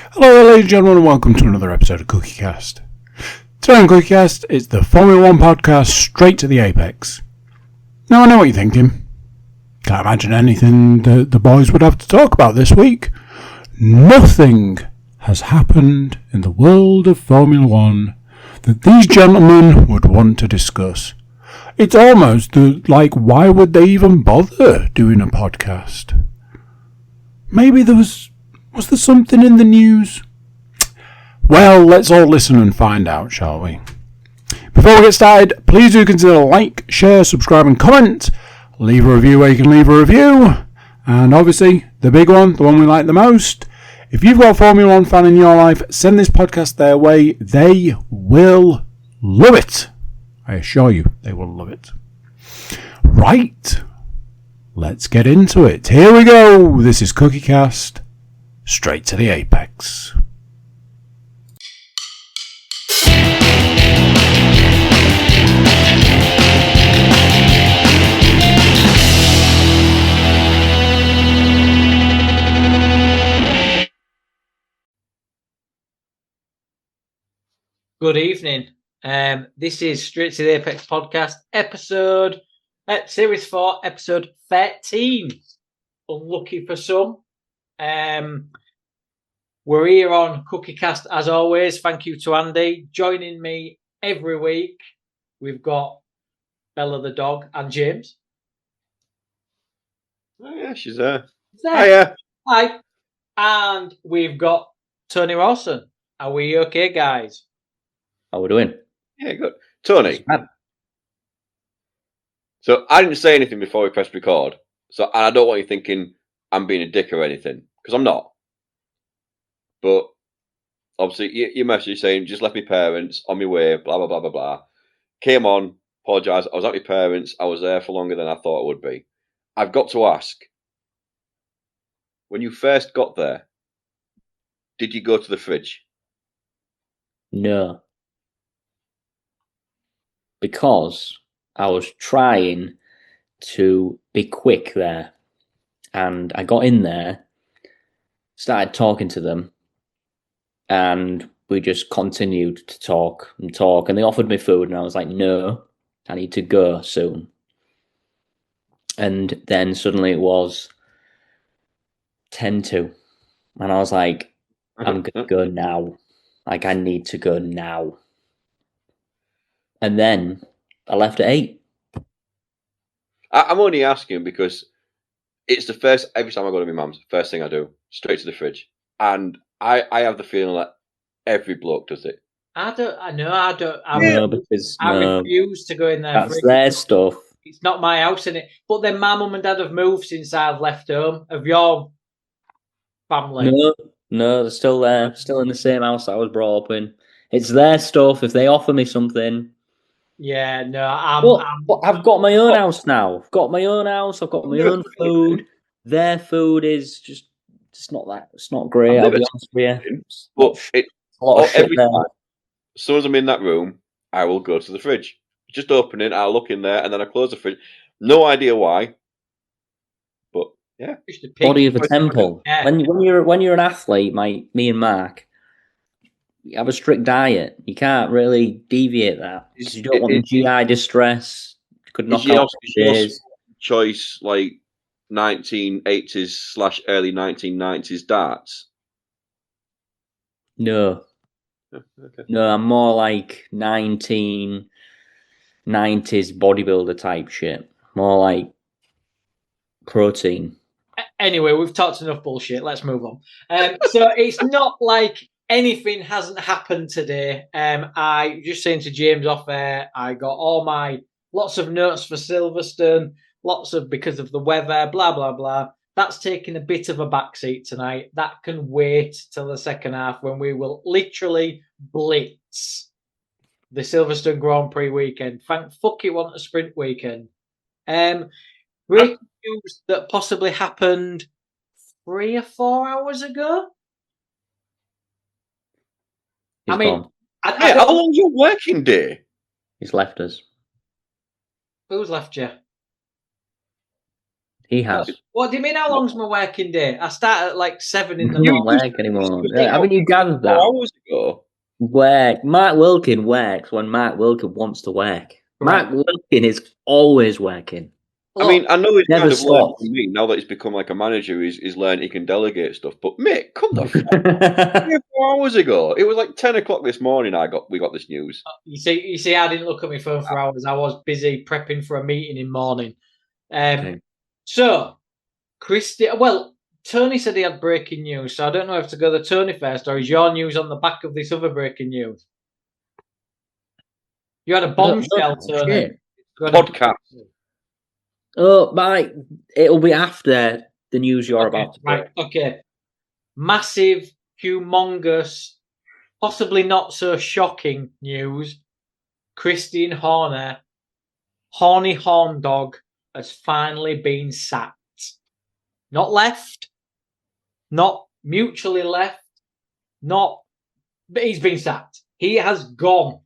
Hello ladies and gentlemen and welcome to another episode of CookieCast. Today on CookieCast it's the Formula 1 podcast straight to the apex. Now I know what you're thinking. Can't imagine anything the boys would have to talk about this week. Nothing has happened in the world of Formula 1 that these gentlemen would want to discuss. It's almost like why would they even bother doing a podcast? Maybe was there something in the news? Well, let's all listen and find out, shall we? Before we get started, please do consider like, share, subscribe and comment. Leave a review where you can leave a review. And obviously, the big one, the one we like the most. If you've got a Formula 1 fan in your life, send this podcast their way. They will love it. I assure you, they will love it. Right. Let's get into it. Here we go. This is CookieCast. Straight to the apex. Good evening. This is Straight to the Apex podcast, series 4, episode 13. Unlucky for some. We're here on CookieCast as always. Thank you to Andy. Joining me every week, we've got Bella the dog and James. Oh yeah, she's there. Hiya. Hi. And we've got Tony Rawson. Are we okay, guys? How we doing? Yeah, good. Tony. So I didn't say anything before we pressed record. So I don't want you thinking I'm being a dick or anything, because I'm not. But obviously, your message saying just left my parents on my way, blah blah blah blah blah. Came on, apologise. I was at my parents. I was there for longer than I thought I would be. I've got to ask: when you first got there, did you go to the fridge? No. Because I was trying to be quick there. And I got in there, started talking to them, and we just continued to talk. And they offered me food, and I was like, no, I need to go soon. And then suddenly it was 10 to. And I was like, I'm going to go now. Like, I need to go now. And then I left at 8. I'm only asking because it's the first, every time I go to my mum's, first thing I do, straight to the fridge. And I have the feeling that every bloke does it. I refuse to go in there. That's their stuff. It's not my house, innit? But then my mum and dad have moved since I've left home. Of your family? No, they're still there. Still in the same house that I was brought up in. It's their stuff. If they offer me something... Yeah, no, I've got my own house now. I've got my own house. I've got my own food. Their food is just not that. It's not great. I'll be honest with you. But a lot of shit there. As soon as I'm in that room, I will go to the fridge. Just open it, I'll look in there, and then I close the fridge. No idea why. But yeah, body of a temple. Yeah. When you're an athlete, me and Mark, you have a strict diet. You can't really deviate that because you don't want the GI distress. You could knock out days. Choice like 1980s/early 1990s darts. No. Okay. No, I'm more like 1990s bodybuilder type shit. More like protein. Anyway, we've talked enough bullshit. Let's move on. So it's not like anything hasn't happened today. I just saying to James off air, I got lots of notes for Silverstone, because of the weather, blah, blah, blah. That's taking a bit of a backseat tonight. That can wait till the second half when we will literally blitz the Silverstone Grand Prix weekend. Thank fuck it wasn't a sprint weekend. Breaking news that possibly happened 3 or 4 hours ago. He's gone. How long's your working day? He's left us. Who's left you? He has. What do you mean? How long's my working day? I start at like 7 in the He morning. doesn't work anymore. Haven't you gathered 4 that? hours ago. Work. Mark Wilkin works when Mark Wilkin wants to work. Right. Mark Wilkin is always working. I mean, I know he's Never kind of learned stops. from me now that he's become like a manager. He's learned he can delegate stuff. But mate, come the fuck! 4 hours ago, it was like 10 o'clock this morning. We got this news. You see, I didn't look at my phone for hours. I was busy prepping for a meeting in morning. Okay. So, Tony said he had breaking news, so I don't know if to go to Tony first, or is your news on the back of this other breaking news? You had a bombshell, Tony. Shit. Podcast. Oh, Mike, it'll be after the news you're about to Right, okay. Massive, humongous, possibly not so shocking news. Christian Horner, Horny Horn Dog, has finally been sacked. Not left, not mutually left, but he's been sacked. He has gone.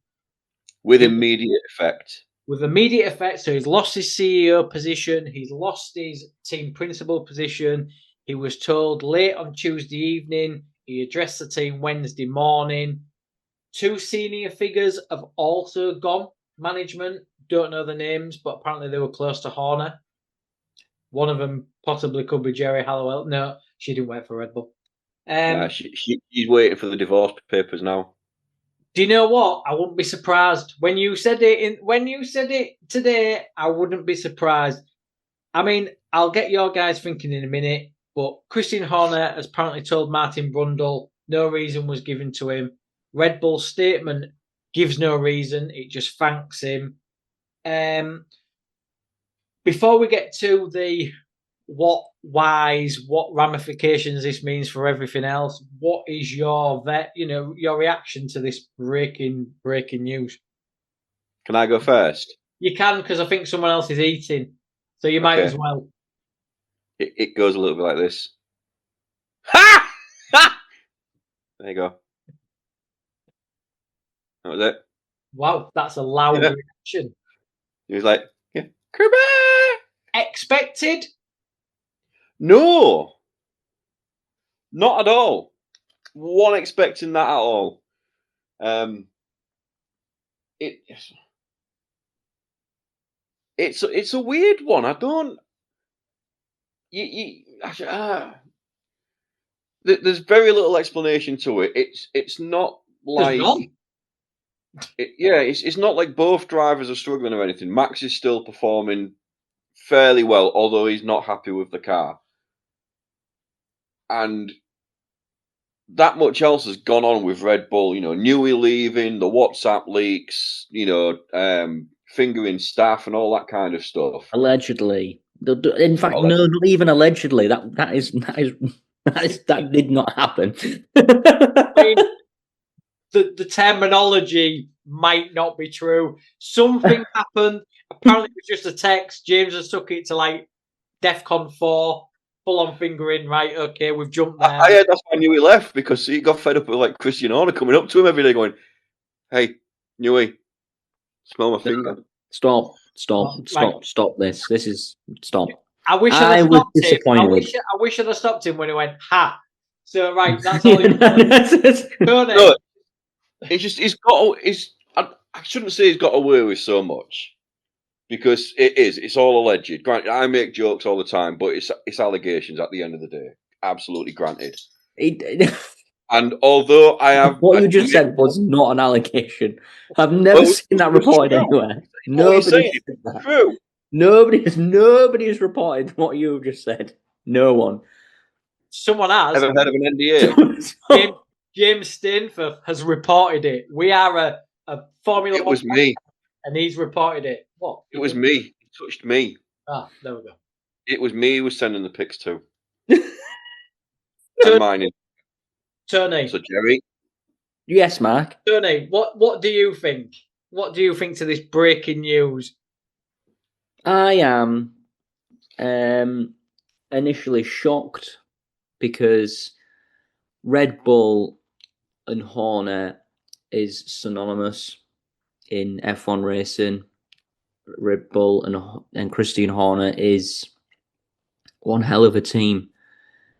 With immediate effect. With immediate effect, so he's lost his CEO position, he's lost his team principal position. He was told late on Tuesday evening, he addressed the team Wednesday morning. 2 senior figures have also gone. Management, don't know the names, but apparently they were close to Horner. One of them possibly could be Jerry Halliwell. No, she didn't work for Red Bull. She's waiting for the divorce papers now. Do you know what? I wouldn't be surprised when you said it today. I wouldn't be surprised. I mean, I'll get your guys thinking in a minute, but Christian Horner has apparently told Martin Brundle no reason was given to him. Red Bull's statement gives no reason; it just thanks him. Before we get to the what ramifications this means for everything else, what is your reaction to this breaking news? Can I go first? You can, because I think someone else is eating, so you might as well. It goes a little bit like this. Ha! Ha! There you go. That was it. Wow, that's a loud reaction. He was like, yeah, Kirby! Expected? No, not at all. Wasn't expecting that at all. It's a weird one. I don't. There's very little explanation to it. It's not like. It's not like both drivers are struggling or anything. Max is still performing fairly well, although he's not happy with the car. And that much else has gone on with Red Bull. You know, Newey leaving, the WhatsApp leaks, fingering staff and all that kind of stuff. Allegedly. In fact, no, not even allegedly. That did not happen. I mean, the terminology might not be true. Something happened. Apparently, it was just a text. James has took it to like DEFCON 4, full on fingering. Right, okay, we've jumped there. I heard that's why Newey left, because he got fed up with like Christian Horner coming up to him every day going, "Hey, Newey, smell my finger." Stop this. This is stop. I wish I'd have stopped him. I wish I'd have stopped him when he went, ha. So, right, that's all he's done. No, it's just, I shouldn't say he's got away with so much, because it's all alleged. Granted, I make jokes all the time, but it's allegations at the end of the day. Absolutely granted. And although I have... What you just said was not an allegation. I've never seen that reported anywhere. Nobody has reported what you've just said. No one. Someone has. Ever heard of an NDA? James Stainforth has reported it. We are a Formula 1. It was me. And he's reported it. What? It was me. It touched me. Ah, there we go. It was me who was sending the pics to. Tony. So, Jerry? Yes, Mark? Tony, what do you think? What do you think to this breaking news? I am initially shocked because Red Bull and Horner is synonymous in F1 racing. Red Bull and Christian Horner is one hell of a team.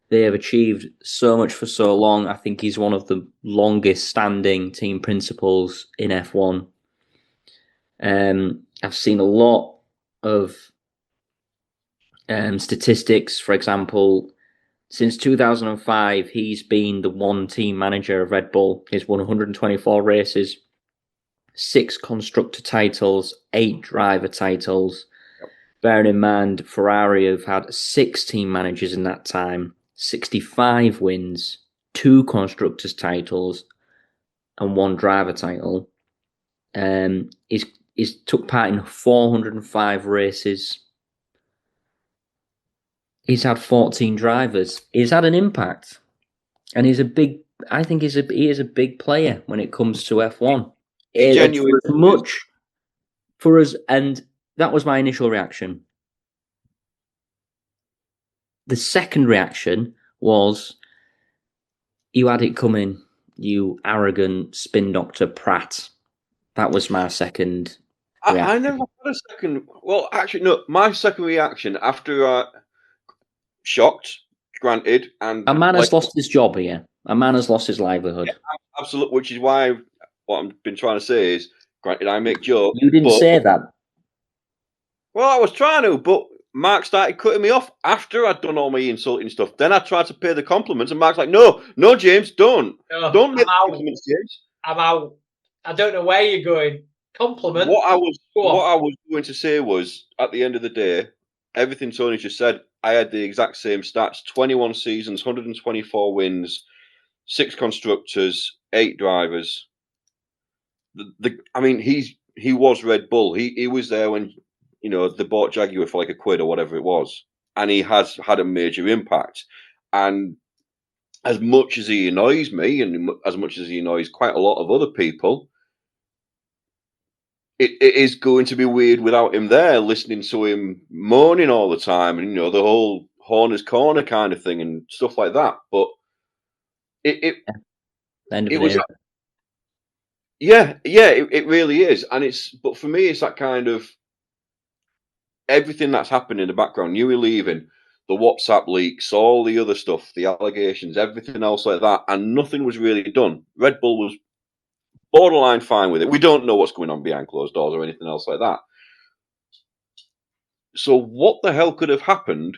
They have achieved so much for so long. I think he's one of the longest standing team principals in F1. I've seen a lot of statistics. For example, since 2005, he's been the one team manager of Red Bull. He's won 124 races, 6 constructor titles, 8 driver titles. Yep. Bearing in mind, Ferrari have had 6 team managers in that time, 65 wins, 2 constructors titles, and 1 driver title. He's took part in 405 races. He's had 14 drivers. He's had an impact, and he's a big. I think he is a big player when it comes to F1. Genuine, much for us, and that was my initial reaction. The second reaction was, "You had it coming, you arrogant spin doctor Pratt." That was my second reaction. I never had a second. Well, actually, no. My second reaction after shocked, granted, and a man has lost his job here. A man has lost his livelihood. Yeah, absolutely. Which is why what I've been trying to say is, granted, I make jokes. You didn't say that. Well, I was trying to, but Mark started cutting me off after I'd done all my insulting stuff. Then I tried to pay the compliments, and Mark's like, "No, James, don't make the compliments, James. I'm out. I don't know where you're going. Compliment." What I was going to say was, at the end of the day, everything Tony just said, I had the exact same stats: 21 seasons, 124 wins, 6 constructors, 8 drivers. I mean, he was Red Bull. He was there when they bought Jaguar for like £1 or whatever it was, and he has had a major impact. And as much as he annoys me, and as much as he annoys quite a lot of other people, it is going to be weird without him there, listening to him moaning all the time, and the whole Horner's Corner kind of thing and stuff like that. But it was, it really is, and but for me, it's that kind of everything that's happened in the background. Newey leaving, the WhatsApp leaks, all the other stuff, the allegations, everything else like that, and nothing was really done. Red Bull was borderline fine with it. We don't know what's going on behind closed doors or anything else like that. So what the hell could have happened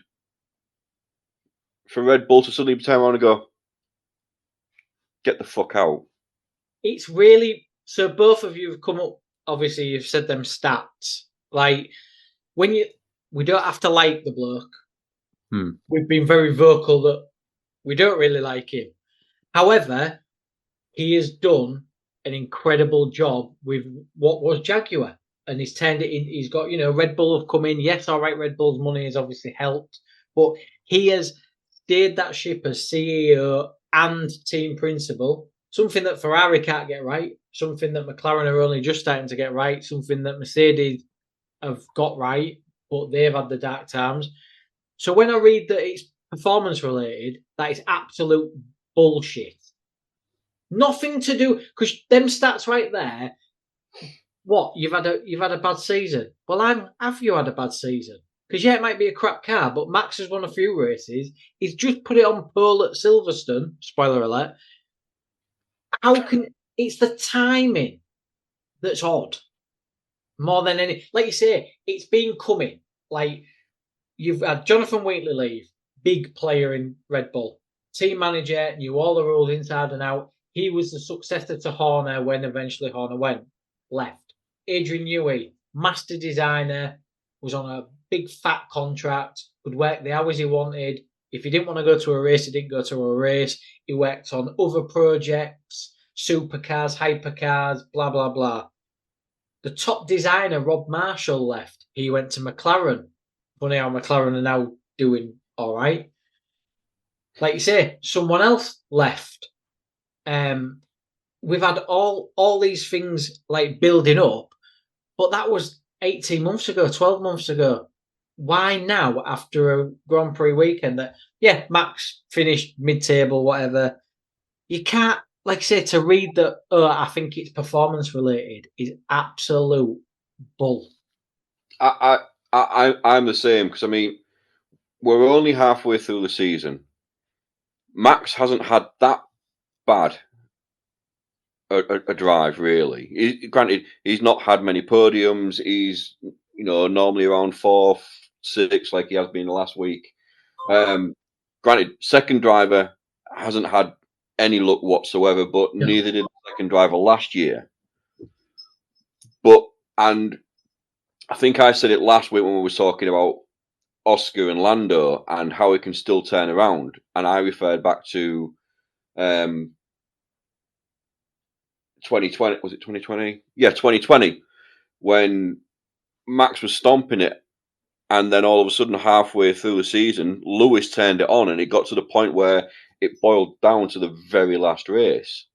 for Red Bull to suddenly turn around and go, "Get the fuck out"? It's really, so both of you have come up, obviously you've said them stats. Like, we don't have to like the bloke. We've been very vocal that we don't really like him. However, he has done an incredible job with what was Jaguar, and he's turned it in. He's got, Red Bull have come in. Yes, all right, Red Bull's money has obviously helped, but he has steered that ship as CEO and team principal, something that Ferrari can't get right, something that McLaren are only just starting to get right, something that Mercedes have got right, but they've had the dark times. So when I read that it's performance related, that is absolute bullshit. Nothing to do, because them stats right there. What, you've had a bad season? Well, have you had a bad season? Because it might be a crap car, but Max has won a few races. He's just put it on pole at Silverstone. Spoiler alert. It's the timing that's odd. More than any, like you say, it's been coming. Like, you've had Jonathan Wheatley leave, big player in Red Bull, team manager, knew all the rules inside and out. He was the successor to Horner when eventually Horner left. Adrian Newey, master designer, was on a big fat contract, could work the hours he wanted. If he didn't want to go to a race, he didn't go to a race. He worked on other projects, supercars, hypercars, blah, blah, blah. The top designer, Rob Marshall, left. He went to McLaren. Funny how McLaren are now doing all right. Like you say, someone else left. We've had all these things like building up, but that was 18 months ago, 12 months ago. Why now, after a Grand Prix weekend that, Max finished mid-table, whatever, you can't, like I say, to read that, I think it's performance related is absolute bull. I'm the same, because I mean, we're only halfway through the season. Max hasn't had that bad a drive, really. Granted, he's not had many podiums. He's, normally around 4th, 6th, like he has been last week. Granted, second driver hasn't had any luck whatsoever, but neither did the second driver last year. And I think I said it last week when we were talking about Oscar and Lando and how he can still turn around. And I referred back to 2020. Was it 2020? Yeah, 2020, when Max was stomping it. And then all of a sudden, halfway through the season, Lewis turned it on and it got to the point where it boiled down to the very last race.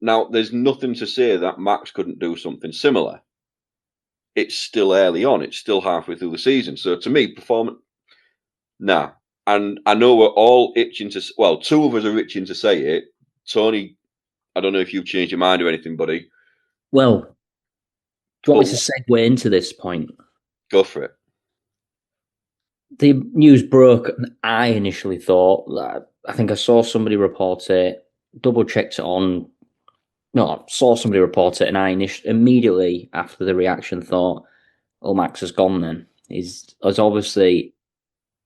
Now, there's nothing to say that Max couldn't do something similar. It's still early on. It's still halfway through the season. So to me, performance, nah. And I know we're all itching to, well, two of us are itching to say it. Tony, I don't know if you've changed your mind or anything, buddy. Well, do you want me to segue into this point? Go for it. The news broke, and I initially thought, I think I saw somebody report it, double-checked it on, no, I saw somebody report it, and I immediately, after the reaction, thought, oh, Max has gone then. He's obviously,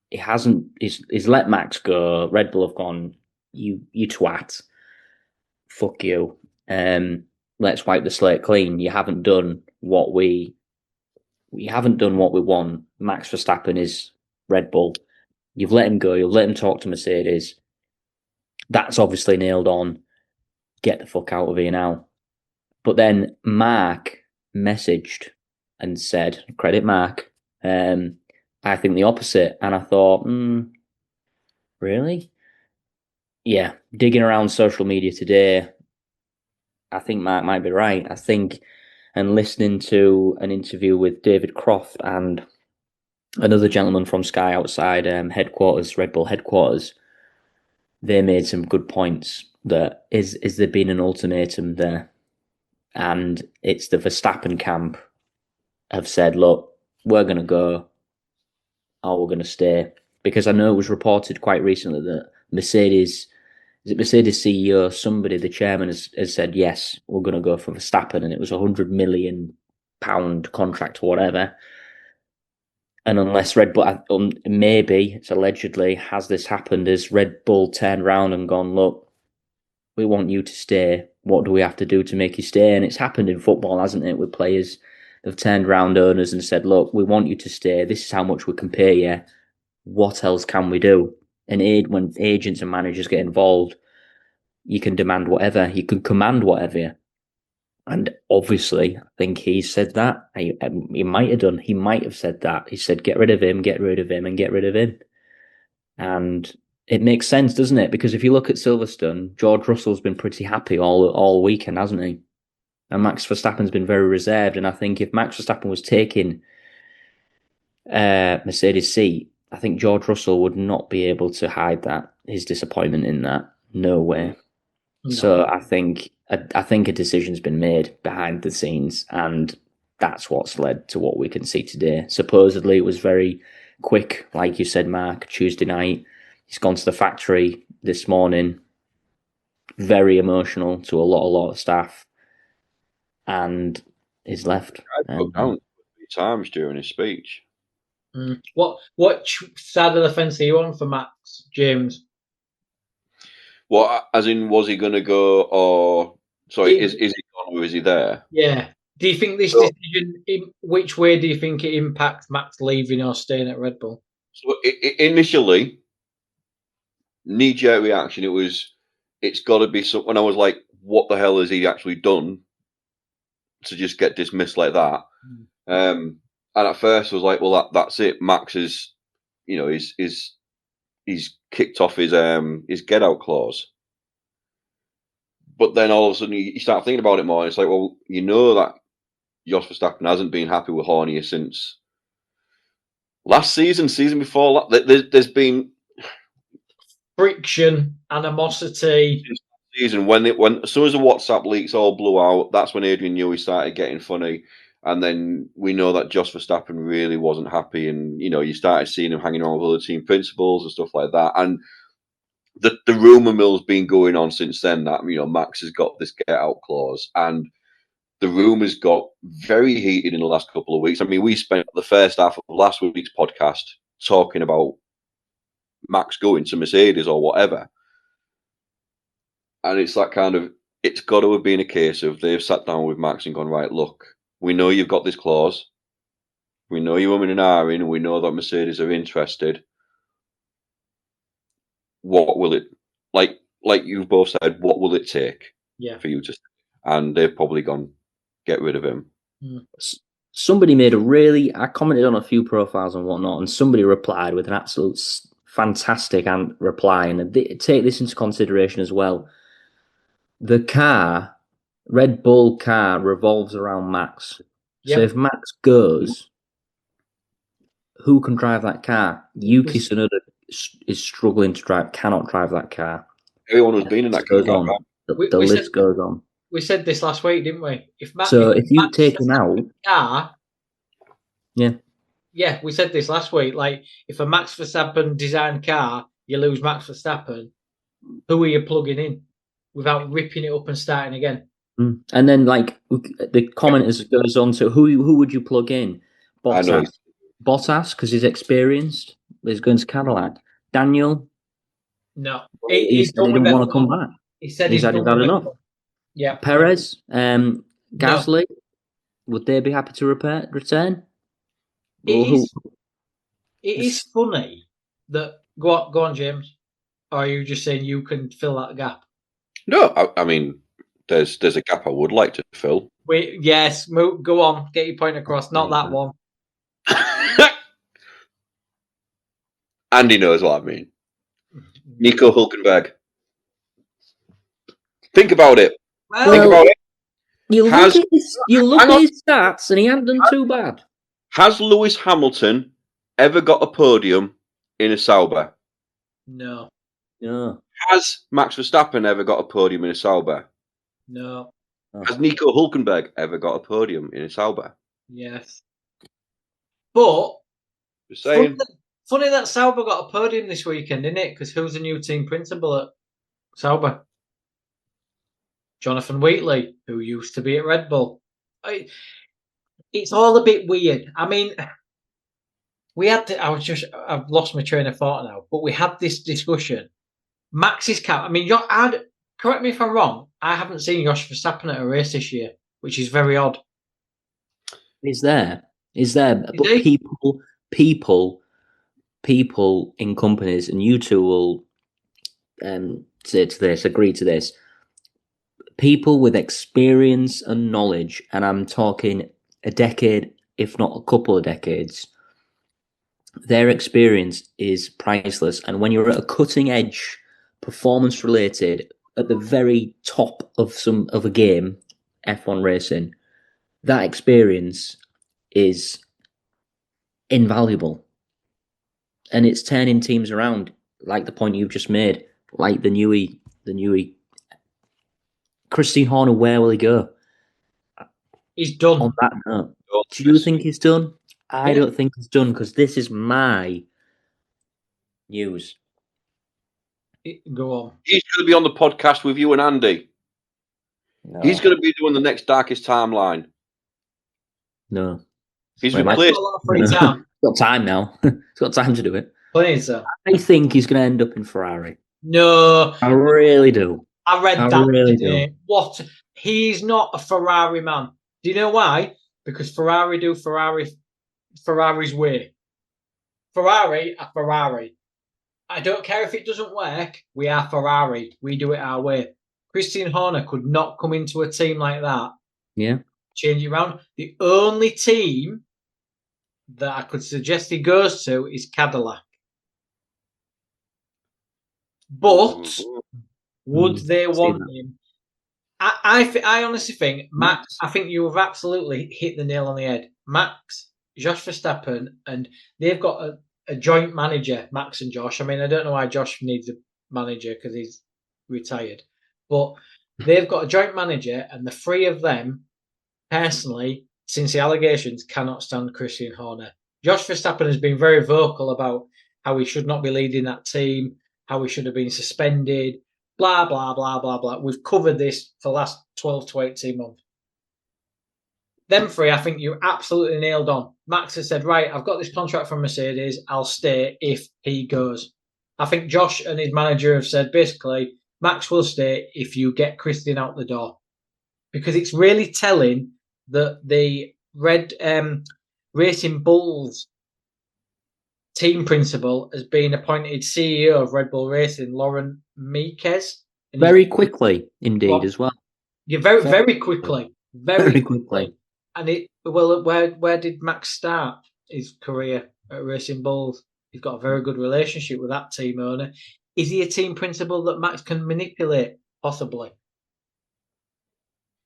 he's let Max go. Red Bull have gone, you twat. Fuck you. Let's wipe the slate clean. You haven't done what we want. Max Verstappen is Red Bull. You've let him go. You've let him talk to Mercedes. That's obviously nailed on. Get the fuck out of here now. But then Mark messaged and said, credit Mark, I think the opposite. And I thought, really? Yeah, digging around social media today, I think Mark might be right. I think, and listening to an interview with David Croft and another gentleman from Sky outside headquarters, Red Bull headquarters, they made some good points. That is there been an ultimatum there? And it's the Verstappen camp have said, look, we're going to go or we're going to stay. Because I know it was reported quite recently that Mercedes CEO, somebody, the chairman, has said, yes, we're going to go for Verstappen. And it was £100 million contract or whatever. And unless Red Bull, maybe, it's allegedly, has this happened, has Red Bull turned around and gone, look, we want you to stay. What do we have to do to make you stay? And it's happened in football, hasn't it, with players? They've turned around owners and said, look, we want you to stay. This is how much we can pay you. What else can we do? And when agents and managers get involved, you can demand whatever. You can command whatever. And obviously, I think he said that. He might have done. He might have said that. He said, get rid of him, and get rid of him. And it makes sense, doesn't it? Because if you look at Silverstone, George Russell's been pretty happy all weekend, hasn't he? And Max Verstappen's been very reserved. And I think if Max Verstappen was taking Mercedes' seat, I think George Russell would not be able to hide his disappointment in that. No way. No. So I think a decision's been made behind the scenes, and that's what's led to what we can see today. Supposedly, it was very quick, like you said, Mark. Tuesday night, he's gone to the factory this morning. Very emotional to a lot of staff, and he's left. I broke down 3 times during his speech. What side of the fence are you on for Max, James? What, as in, was he going to go, or sorry, is he gone or is he there? Yeah. Do you think this decision, which way do you think it impacts Max leaving or staying at Red Bull? So initially, knee-jerk reaction, it's got to be something. I was like, what the hell has he actually done to just get dismissed like that? And at first I was like, well, that's it. Max is, he's kicked off his get out clause. But then all of a sudden you start thinking about it more, and it's like, well, that Jos Verstappen hasn't been happy with Hornier since last season before. There's been friction, animosity. Season when as soon as the WhatsApp leaks all blew out, that's when Adrian Newey started getting funny. And then we know that Jos Verstappen really wasn't happy, and you started seeing him hanging around with other team principals and stuff like that. And the rumor mill's been going on since then that Max has got this get out clause, and the rumors got very heated in the last couple of weeks. I mean, we spent the first half of last week's podcast talking about Max going to Mercedes or whatever, and it's that kind of, it's got to have been a case of they've sat down with Max and gone, right, look, we know you've got this clause, we know you're umming and ahhing, and we know that Mercedes are interested. What will it, like you've both said, what will it take for you to? And they've probably gone, get rid of him. Somebody made I commented on a few profiles and whatnot, and somebody replied with an absolute fantastic reply, and take this into consideration as well. The car, Red Bull car, revolves around Max. Yep. So if Max goes, who can drive that car? Yuki Tsunoda is struggling to drive, cannot drive that car. Everyone who's been in that car. The list goes on. We said this last week, didn't we? If you take him out, car, yeah, we said this last week. Like, if a Max Verstappen designed car, you lose Max Verstappen, who are you plugging in without ripping it up and starting again? And then, like, the commenters goes on to who would you plug in? Bottas, because he's experienced. He's going to Cadillac. Daniel, no, he didn't want to come back. He said he's had enough. Yeah, Perez, Gasly, would they be happy to return? It is funny that go on, James. Or are you just saying you can fill that gap? No, I mean, there's a gap I would like to fill. Go on, get your point across. Not that one. Andy knows what I mean. Nico Hülkenberg. Think about it. Think about it. You look at his stats, and he hasn't done too bad. Has Lewis Hamilton ever got a podium in a Sauber? No. Has Max Verstappen ever got a podium in a Sauber? No. Has Nico Hülkenberg ever got a podium in a Sauber? Yes. But just saying. Funny that Sauber got a podium this weekend, isn't it? Because who's the new team principal at Sauber? Jonathan Wheatley, who used to be at Red Bull. It's all a bit weird. I mean, I've lost my train of thought now, but we had this discussion. Max's cap. I mean, correct me if I'm wrong. I haven't seen Jos Verstappen at a race this year, which is very odd. He's there. But people in companies, and you two will agree to this. People with experience and knowledge, and I'm talking a decade, if not a couple of decades, their experience is priceless. And when you're at a cutting edge, performance related, at the very top of a game, F1 racing, that experience is invaluable. And it's turning teams around, like the point you've just made, like the newie. Christian Horner, where will he go? He's done. On that note, do you think he's done? I don't think he's done, because this is my news. Go on. He's going to be on the podcast with you and Andy. No. He's going to be doing the next Darkest Timeline. No. He's replaced. He's got time now. He's got time to do it. Please, sir. I think he's going to end up in Ferrari. No. I really do. I read that today. What? He's not a Ferrari man. Do you know why? Because Ferrari do Ferrari's way. Ferrari are Ferrari. I don't care if it doesn't work. We are Ferrari. We do it our way. Christian Horner could not come into a team like that. Yeah. Change it around. The only team that I could suggest he goes to is Cadillac. But would they want him? I honestly think, Max, I think you have absolutely hit the nail on the head. Max, Jos Verstappen, and they've got a joint manager, Max and Josh. I mean, I don't know why Josh needs a manager because he's retired. But they've got a joint manager, and the three of them, personally, since the allegations cannot stand Christian Horner. Josh Verstappen has been very vocal about how he should not be leading that team, how he should have been suspended, blah, blah, blah, blah, blah. We've covered this for the last 12 to 18 months. Them three, I think you absolutely nailed on. Max has said, right, I've got this contract from Mercedes. I'll stay if he goes. I think Josh and his manager have said, basically, Max will stay if you get Christian out the door. Because it's really telling that the Red Racing Bulls team principal has been appointed CEO of Red Bull Racing, Lauren Meekes. Very quickly, indeed, as well. Yeah, very quickly. Very quickly. And where did Max start his career at Racing Bulls? He's got a very good relationship with that team owner. Is he a team principal that Max can manipulate? Possibly.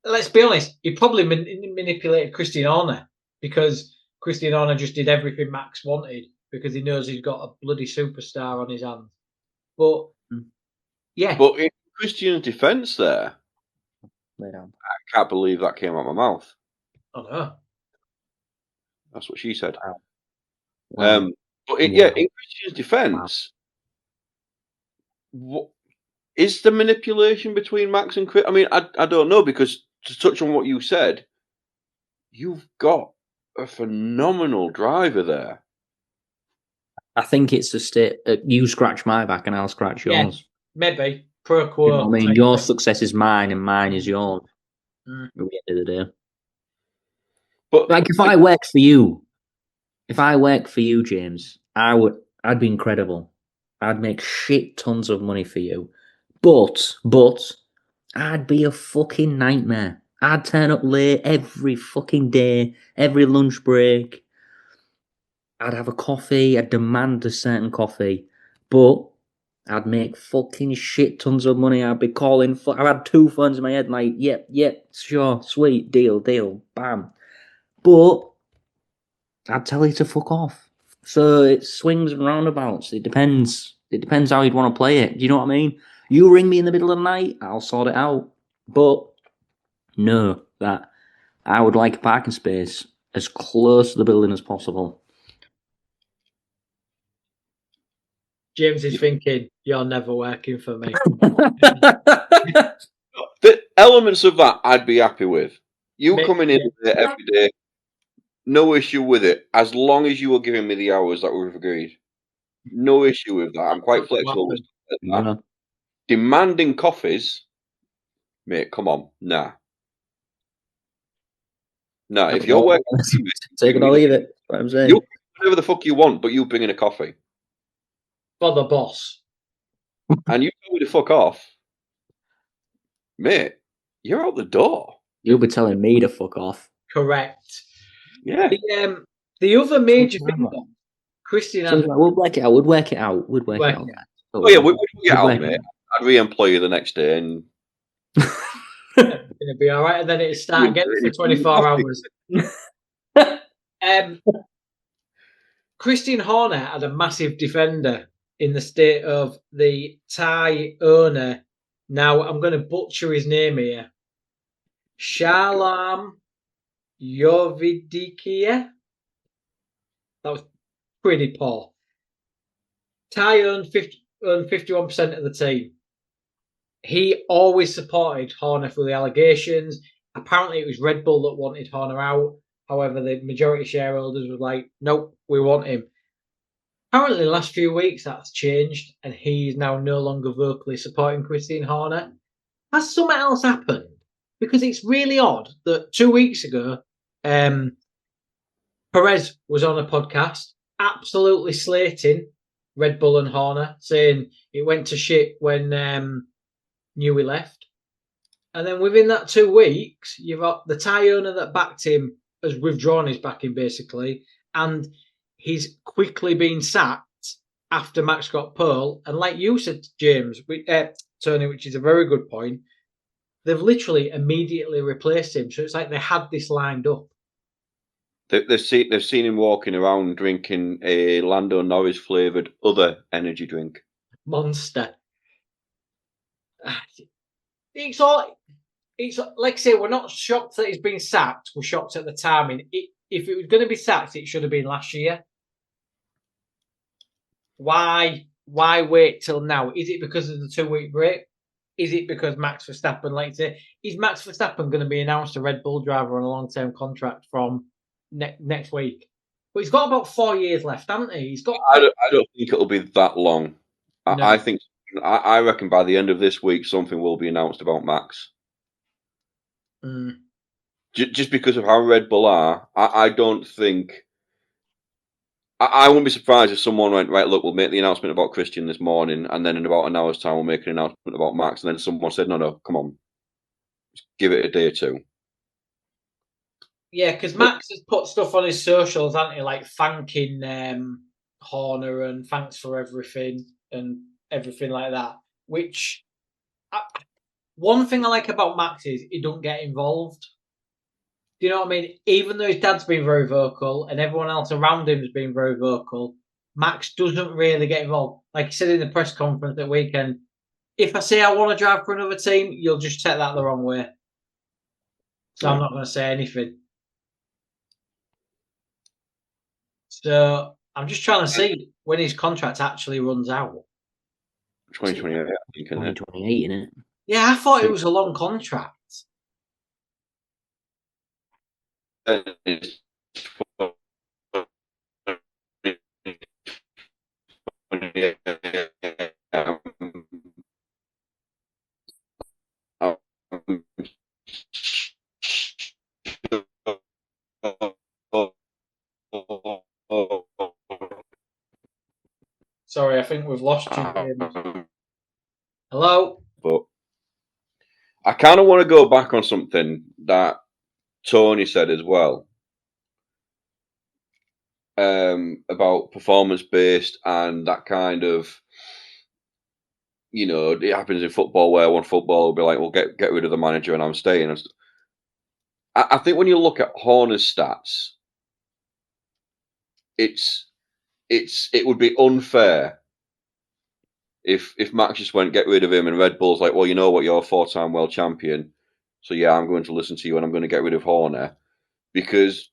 Let's be honest, he probably manipulated Christian Horner because Christian Horner just did everything Max wanted because he knows he's got a bloody superstar on his hands. But, yeah. But in Christian's defence there, Lay down. I can't believe that came out of my mouth. Oh, no. That's what she said. Wow. But in Christian's defence, what is the manipulation between Max and Chris? I mean, I don't know, because to touch on what you said, you've got a phenomenal driver there. I think it's a state. You scratch my back and I'll scratch yours. Maybe. Pro quo. You know what I mean, your success is mine and mine is yours. At the end of the day. But like, if I worked for you, James, I'd be incredible. I'd make shit tons of money for you. But I'd be a fucking nightmare. I'd turn up late every fucking day, every lunch break. I'd have a coffee. I'd demand a certain coffee. But I'd make fucking shit tons of money. I'd be calling. I had two phones in my head, like, yep, sure, sweet, deal, bam. But I'd tell you to fuck off. So it swings and roundabouts. It depends. It depends how you'd want to play it. Do you know what I mean? You ring me in the middle of the night, I'll sort it out. But know that I would like a parking space as close to the building as possible. James is thinking, you're never working for me. The elements of that I'd be happy with. You coming in there every day, no issue with it, as long as you were giving me the hours that we've agreed. No issue with that. I'm quite flexible with that. Demanding coffees, mate, come on, nah. Nah, if you're working, take it or leave it. What I'm saying. You whatever the fuck you want, but you bring in a coffee. For the boss. And you tell me to fuck off, mate, you're out the door. You'll be telling me to fuck off. Correct. Yeah. The other major thing, Christian, we'll work it out. We'd work it out. Oh yeah, we'd get out, mate. I'd re-employ you the next day, and it'd be all right, and then it'd start again for 24 hours. Christian Horner had a massive defender in the state of the Thai owner. Now, I'm going to butcher his name here. Shalom Yovidikia. That was pretty poor. Thai owned 51% of the team. He always supported Horner through the allegations. Apparently, it was Red Bull that wanted Horner out. However, the majority shareholders were like, nope, we want him. Apparently, in the last few weeks, that's changed, and he's now no longer vocally supporting Christian Horner. Has something else happened? Because it's really odd that 2 weeks ago, Perez was on a podcast absolutely slating Red Bull and Horner, saying it went to shit when Newey left. And then within that 2 weeks, you've got the Thai owner that backed him has withdrawn his backing, basically, and he's quickly been sacked after Max got pole. And like you said, James, Tony, which is a very good point, they've literally immediately replaced him. So it's like they had this lined up. They've seen him walking around drinking a Lando Norris flavoured other energy drink. Monster. It's all... it's like I say, we're not shocked that he's been sacked. We're shocked at the timing. If it was going to be sacked, it should have been last year. Why wait till now? Is it because of the 2-week break? Is it because Max Verstappen, like I say, is Max Verstappen going to be announced a Red Bull driver on a long-term contract from next week? But he's got about 4 years left, hasn't he? He's got. I don't think it'll be that long. No. I think I reckon by the end of this week something will be announced about Max. Just because of how Red Bull are, I don't think. I wouldn't be surprised if someone went, right, look, we'll make the announcement about Christian this morning, and then in about an hour's time we'll make an announcement about Max, and then someone said, no, come on, just give it a day or two. Yeah, because Max has put stuff on his socials, hasn't he? Like thanking Horner and thanks for everything and everything like that. Which one thing I like about Max is he don't get involved. Do you know what I mean? Even though his dad's been very vocal and everyone else around him has been very vocal, Max doesn't really get involved. Like he said in the press conference that weekend, if I say I want to drive for another team, you'll just take that the wrong way. So I'm not going to say anything. So I'm just trying to see when his contract actually runs out. 2028, I think, isn't it? 2028, isn't it? Yeah, I thought it was a long contract. Sorry, I think we've lost you, James. Hello? But I kind of want to go back on something that Tony said as well about performance-based and that kind of, you know, it happens in football where one football will be like, well, get rid of the manager and I'm staying. I think when you look at Horner's stats, it would be unfair if Max just went get rid of him and Red Bull's like, well, you know what, you're a 4-time world champion, so yeah, I'm going to listen to you and I'm going to get rid of Horner, because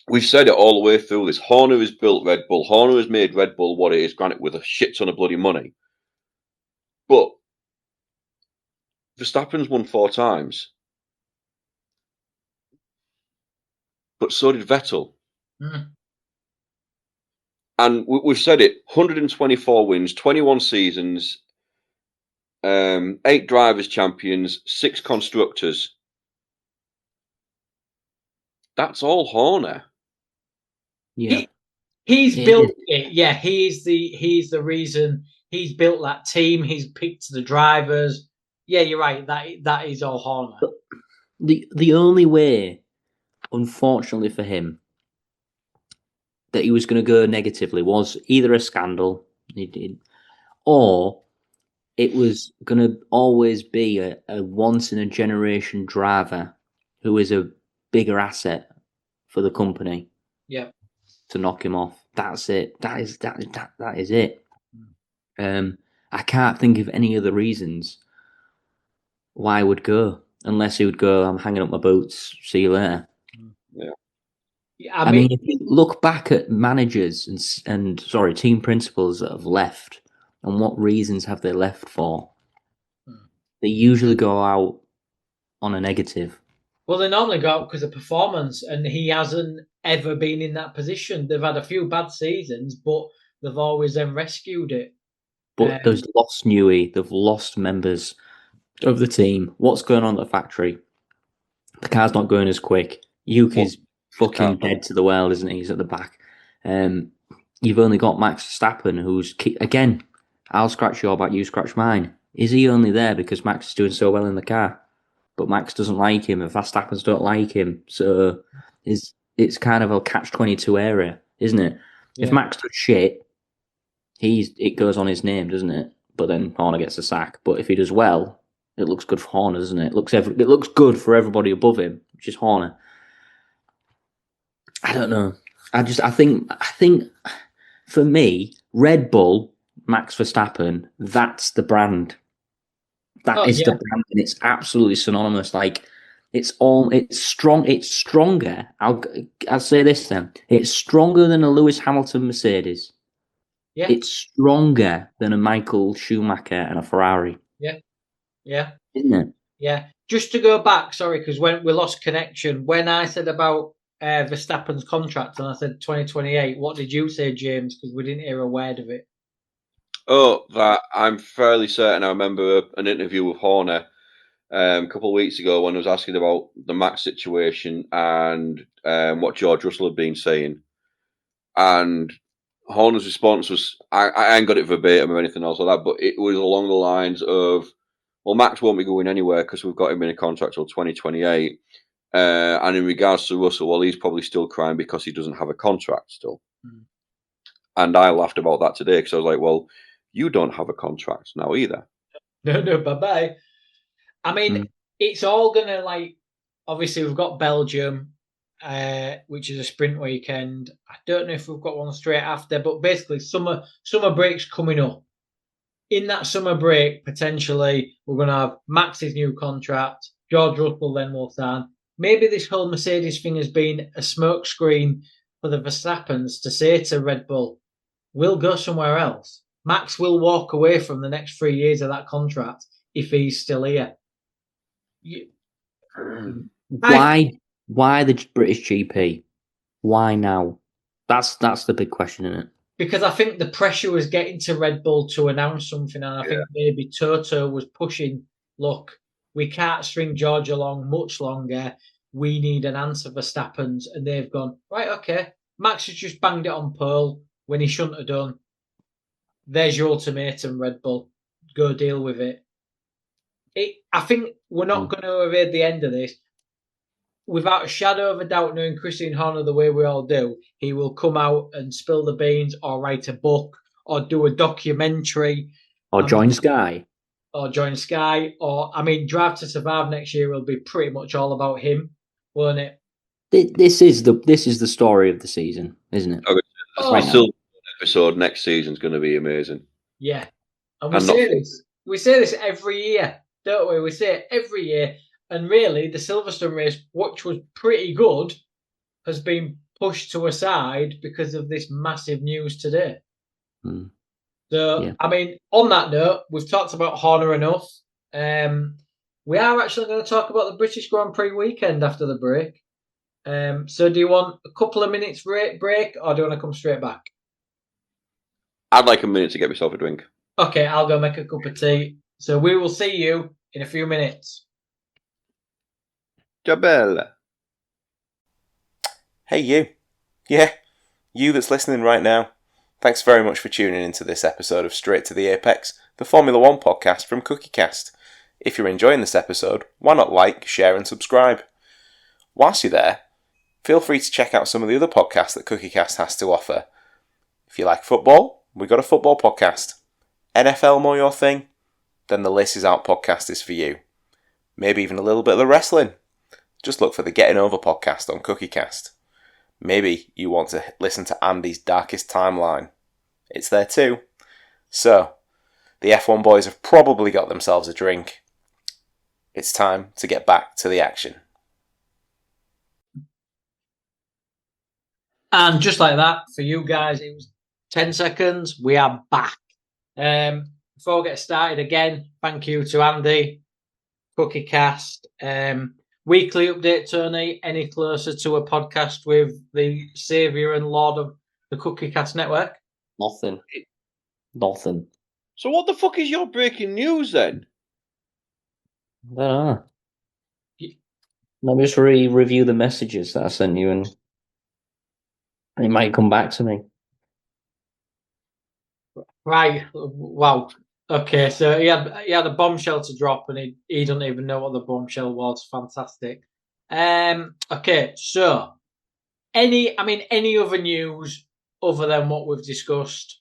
we've said it all the way through this. Horner has built Red Bull. Horner has made Red Bull what it is, granted with a shit ton of bloody money. But Verstappen's won 4 times. But so did Vettel. And we've said it, 124 wins, 21 seasons, 8 drivers' champions, 6 constructors. That's all Horner. Yeah. He's built it. Yeah, he's the reason. He's built that team. He's picked the drivers. Yeah, you're right. That is all Horner. But the only way, unfortunately for him, that he was going to go negatively was either a scandal, or it was going to always be a once-in-a-generation driver who is a bigger asset for the company. Yeah. To knock him off. That's it. That is it. I can't think of any other reasons why I would go, unless he would go, I'm hanging up my boots, see you later. Yeah. I mean, if you look back at managers and team principals that have left, and what reasons have they left for? They usually go out on a negative. Well, they normally go out because of performance, and he hasn't ever been in that position. They've had a few bad seasons, but they've always then rescued it. But they've lost Newey, they've lost members of the team. What's going on at the factory? The car's not going as quick. Yuki's fucking dead to the world, isn't he? He's at the back. You've only got Max Verstappen, who's, again, I'll scratch your back, you scratch mine. Is he only there because Max is doing so well in the car? But Max doesn't like him, and Verstappens don't like him. So it's kind of a catch-22 area, isn't it? Yeah. If Max does shit, it goes on his name, doesn't it? But then Horner gets a sack. But if he does well, it looks good for Horner, doesn't it? It looks good for everybody above him, which is Horner. I don't know. I think for me, Red Bull, Max Verstappen, that's the brand. That is the brand, and it's absolutely synonymous. Like it's strong. It's stronger. I'll say this then. It's stronger than a Lewis Hamilton Mercedes. Yeah. It's stronger than a Michael Schumacher and a Ferrari. Yeah. Isn't it? Yeah. Just to go back, sorry, because when we lost connection, when I said about Verstappen's contract and I said 2028, what did you say, James? Because we didn't hear a word of it. Oh, that I'm fairly certain. I remember an interview with Horner a couple of weeks ago when I was asking about the Max situation and what George Russell had been saying. And Horner's response was, I ain't got it verbatim or anything else like that, but it was along the lines of, well, Max won't be going anywhere because we've got him in a contract till 2028. And in regards to Russell, well, he's probably still crying because he doesn't have a contract still. Mm. And I laughed about that today because I was like, well, you don't have a contract now either. No, bye-bye. I mean, it's all going to, like, obviously we've got Belgium, which is a sprint weekend. I don't know if we've got one straight after, but basically summer break's coming up. In that summer break, potentially, we're going to have Max's new contract. George Russell then will sign. Maybe this whole Mercedes thing has been a smokescreen for the Verstappens to say to Red Bull, we'll go somewhere else. Max will walk away from the next 3 years of that contract if he's still here. Why the British GP? Why now? That's the big question, isn't it? Because I think the pressure was getting to Red Bull to announce something, and I think maybe Toto was pushing, look, we can't string George along much longer. We need an answer for Verstappen's, and they've gone, right, okay. Max has just banged it on pole when he shouldn't have done. There's your ultimatum, Red Bull. Go deal with it. I think we're not going to evade the end of this. Without a shadow of a doubt, knowing Christian Horner the way we all do, he will come out and spill the beans or write a book or do a documentary. Or join Sky. Or Drive to Survive next year will be pretty much all about him, won't it? This is the story of the season, isn't it? Okay. The Silver episode next season is going to be amazing. Yeah. And we say this every year, don't we? We say it every year. And really, the Silverstone race, which was pretty good, has been pushed to a side because of this massive news today. So, I mean, on that note, we've talked about Horner enough. We are actually going to talk about the British Grand Prix weekend after the break. So do you want a couple of minutes break, or do you want to come straight back? I'd like a minute to get myself a drink. Okay, I'll go make a cup of tea. So we will see you in a few minutes. Jabel. Hey, you. Yeah, you that's listening right now. Thanks very much for tuning into this episode of Straight to the Apex, the Formula One podcast from CookieCast. If you're enjoying this episode, why not like, share and subscribe? Whilst you're there, feel free to check out some of the other podcasts that CookieCast has to offer. If you like football, we've got a football podcast. NFL more your thing? Then the List Is Out podcast is for you. Maybe even a little bit of the wrestling. Just look for the Getting Over podcast on CookieCast. Maybe you want to listen to Andy's Darkest Timeline. It's there too. So, the F1 boys have probably got themselves a drink. It's time to get back to the action. And just like that, for you guys, it was 10 seconds. We are back. Before we get started again, thank you to Andy, CookieCast. Weekly update, Tony. Any closer to a podcast with the saviour and lord of the CookieCast network? Nothing. So what the fuck is your breaking news then? I don't know. Let me just review the messages that I sent you, and it might come back to me. Right. Wow. Okay, so he had a bombshell to drop, and he doesn't even know what the bombshell was. Fantastic. Okay, so any other news other than what we've discussed?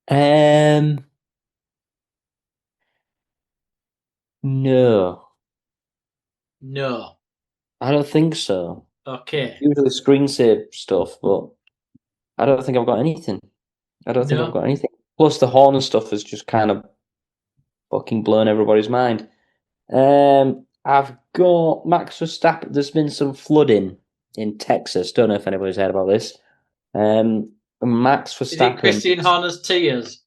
No. I don't think so. Okay. Usually screen save stuff, but I don't think I've got anything. Plus, the Horner stuff has just kind of fucking blown everybody's mind. I've got Max Verstappen. There's been some flooding in Texas. Don't know if anybody's heard about this. Max Is it Verstappen. Christine Horner's tears?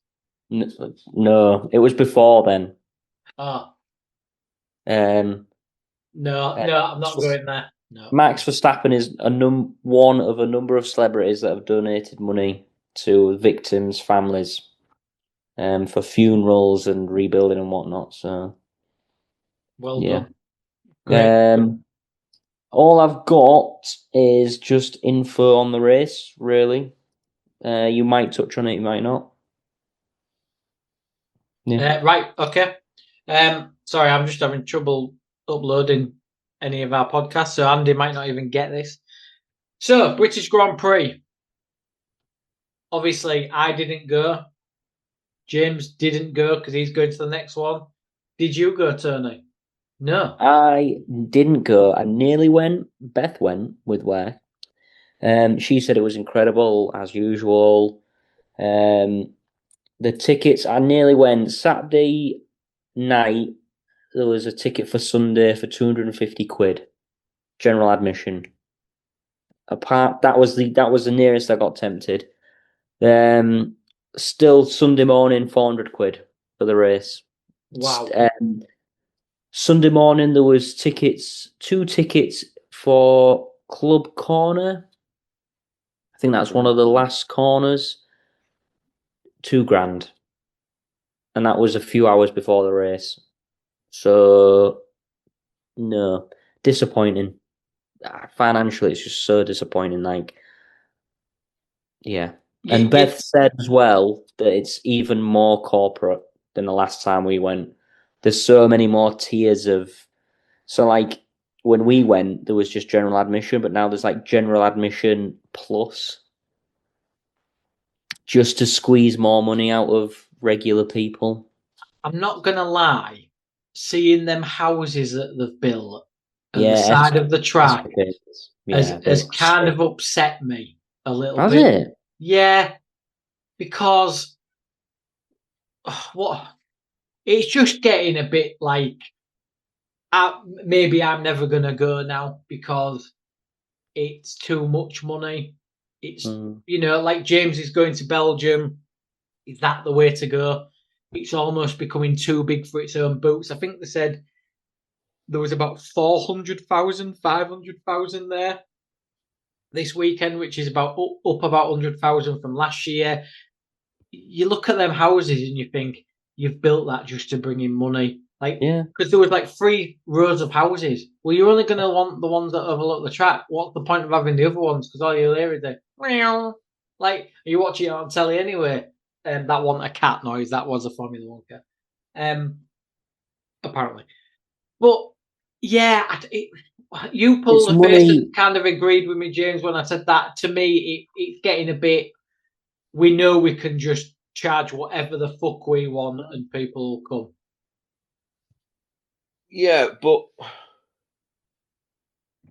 No, it was before then. Oh. Um, No, I'm not going there. No. Max Verstappen is one of a number of celebrities that have donated money to victims' families, for funerals and rebuilding and whatnot. So, Well yeah. done. Great. All I've got is just info on the race. Really, you might touch on it, you might not. Yeah. Right. Okay. Sorry, I'm just having trouble uploading any of our podcasts, so Andy might not even get this. So, British Grand Prix. Obviously, I didn't go. James didn't go because he's going to the next one. Did you go, Tony? No. I didn't go. I nearly went. Beth went with work. She said it was incredible as usual. The tickets, I nearly went. Saturday night, there was a ticket for Sunday for 250 quid, general admission. That was the nearest I got tempted. Still Sunday morning, 400 quid for the race. Wow. Sunday morning there was two tickets for Club Corner. I think that's one of the last corners. £2,000, and that was a few hours before the race. So, no, disappointing. Financially, it's just so disappointing. Like, yeah. And Beth said as well that it's even more corporate than the last time we went. There's so many more tiers of. So, like, when we went, there was just general admission, but now there's like general admission plus, just to squeeze more money out of regular people. I'm not gonna lie, seeing them houses that they've built at the side of the track has kind of upset me a little bit. Has it? Yeah, because it's just getting a bit like maybe I'm never gonna go now because it's too much money. It's like James is going to Belgium. Is that the way to go? It's almost becoming too big for its own boots. I think they said there was about 400,000, 500,000 there this weekend, which is about up about 100,000 from last year. You look at them houses and you think you've built that just to bring in money. Because there was like 3 rows of houses. Well, you're only going to want the ones that overlook the track. What's the point of having the other ones? Because all you'll hear is like, you're watching it on telly anyway. That wasn't a cat noise. That was a Formula 1 cat. Apparently. But, yeah, you pulled the face and kind of agreed with me, James, when I said that. To me, it's getting a bit... We know we can just charge whatever the fuck we want and people will come. Yeah, but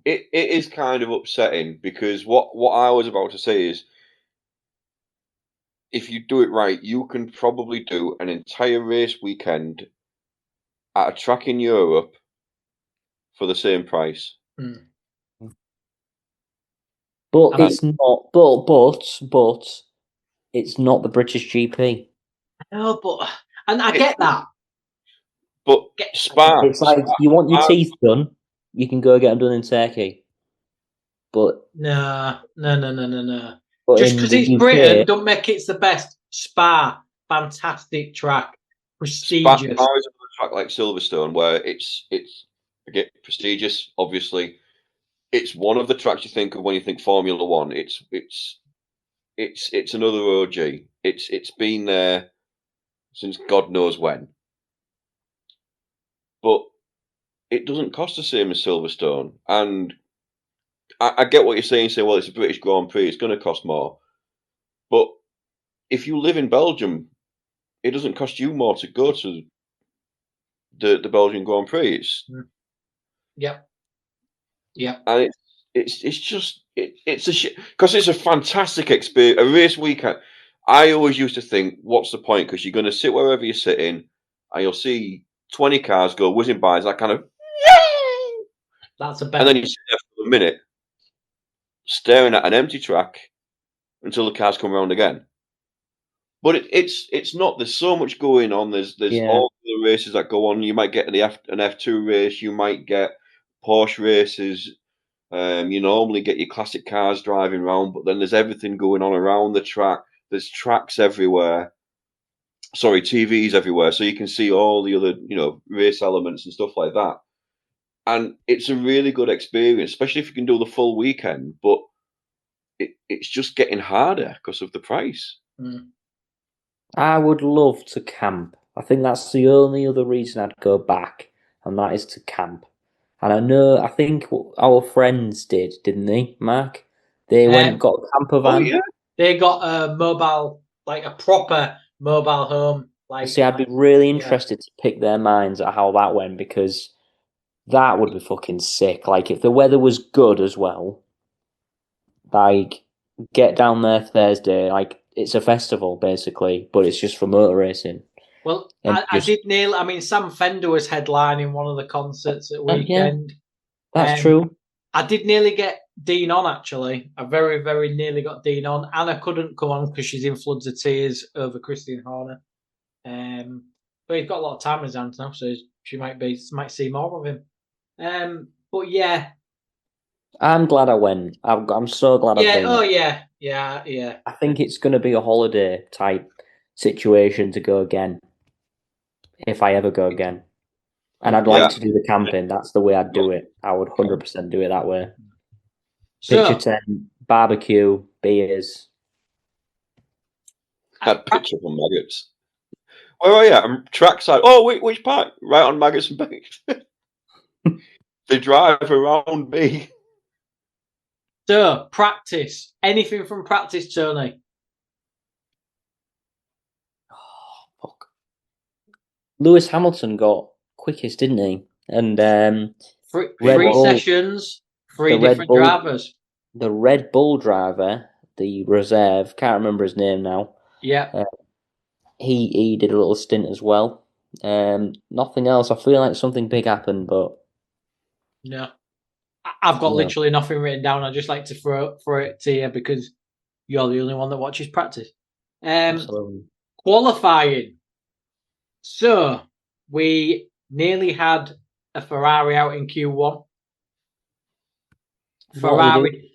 it is kind of upsetting because what I was about to say is if you do it right, you can probably do an entire race weekend at a track in Europe for the same price. But it's not. But it's not the British GP. No, but and I get that. But Spa, it's like you want your teeth done, you can go get them done in Turkey. But no. But just because it's Britain, don't make it the best. Spa, fantastic track, prestigious. Spa is a track like Silverstone where it's again prestigious. Obviously, it's one of the tracks you think of when you think Formula One. It's another OG. It's been there since God knows when. But it doesn't cost the same as Silverstone. And I get what you're saying, well, it's a British Grand Prix, it's going to cost more. But if you live in Belgium, it doesn't cost you more to go to the Belgian Grand Prix. Yep. And it's just it's a shit because it's a fantastic experience. A race weekend. I always used to think, what's the point? Because you're going to sit wherever you're sitting, and you'll see 20 cars go whizzing by. It's that kind of, That's a and better. then you sit there for a minute, staring at an empty track until the cars come around again. But it's not. There's so much going on. There's all the races that go on. You might get an F2 race. You might get Porsche races. You normally get your classic cars driving around, but then there's everything going on around the track. There's tracks everywhere. Sorry, TVs everywhere, so you can see all the other, race elements and stuff like that. And it's a really good experience, especially if you can do the full weekend. But it's just getting harder because of the price. Mm. I would love to camp. I think that's the only other reason I'd go back, and that is to camp. And I think our friends did, didn't they, Mark? They went and got a camper van. Oh, yeah. They got a mobile, like a proper mobile home. See, I'd be really interested to pick their minds at how that went, because that would be fucking sick. Like, if the weather was good as well, like, get down there Thursday, like, it's a festival, basically, but it's just for motor racing. Well, I did nail. I mean, Sam Fender was headlining one of the concerts at weekend. That's true. I did nearly get Dean on, actually. I very, very nearly got Dean on. Anna couldn't come on because she's in floods of tears over Christian Horner. But he's got a lot of time in his hands now, so she might see more of him. But yeah, I'm glad I went. I'm so glad I've been. Oh yeah. I think it's going to be a holiday type situation to go again, if I ever go again. And I'd like to do the camping. That's the way I'd do it. I would 100% do it that way. Picture tent, barbecue, beers. Had picture of maggots. Where are you? I'm trackside. Oh, wait, which part? Right on maggots and bakes. They drive around me. So, practice. Anything from practice, Tony? Oh, fuck. Lewis Hamilton got quickest, didn't he? And three sessions, three different drivers. The Red Bull driver, the reserve, can't remember his name now. Yeah. He did a little stint as well. Nothing else. I feel like something big happened, but no. I've got literally nothing written down. I just like to throw it to you because you're the only one that watches practice. Qualifying. So we nearly had a Ferrari out in Q1. Ferrari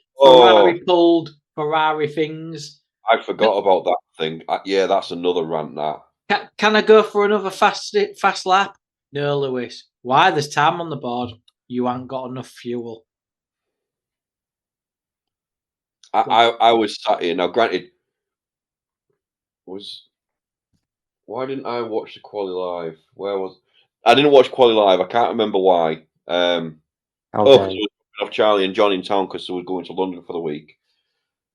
pulled Ferrari things. I forgot about that thing. Yeah, that's another rant. That. Can I go for another fast lap? No, Lewis. Why? There's time on the board. You ain't got enough fuel. I was sat here. Now, granted, why didn't I watch the quali live? I didn't watch quali live. I can't remember why. Because I was off Charlie and John in town because they were going to London for the week.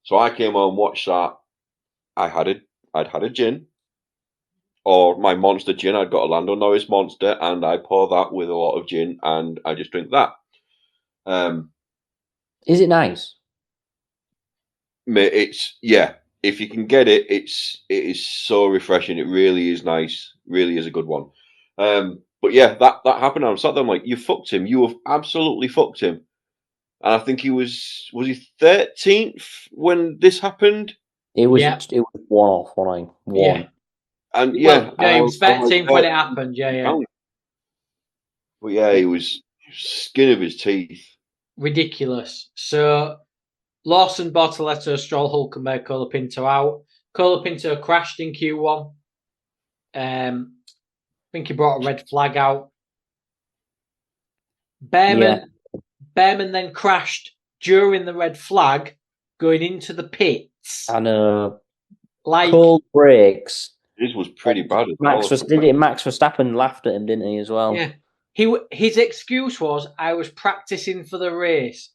So I came home, watched that. I'd had a gin, or my Monster gin. I'd got a Lando Norris Monster, and I pour that with a lot of gin, and I just drink that. Is it nice? It's if you can get it, it is so refreshing. It really is nice. Really is a good one. But yeah, that happened. I was sat there, I'm like, you fucked him. You have absolutely fucked him. And I think he was he 13th when this happened? It was one off, one. Yeah. And he was 13th when it happened. Yeah. But yeah, he was skin of his teeth. Ridiculous. So Lawson, Bortoletto, Stroll, Hulkenberg, Colapinto out. Colapinto crashed in Q1. I think he brought a red flag out. Behrman then crashed during the red flag, going into the pits. And cold brakes. This was pretty bad. Max Verstappen laughed at him, didn't he, as well? Yeah. His excuse was, I was practicing for the race.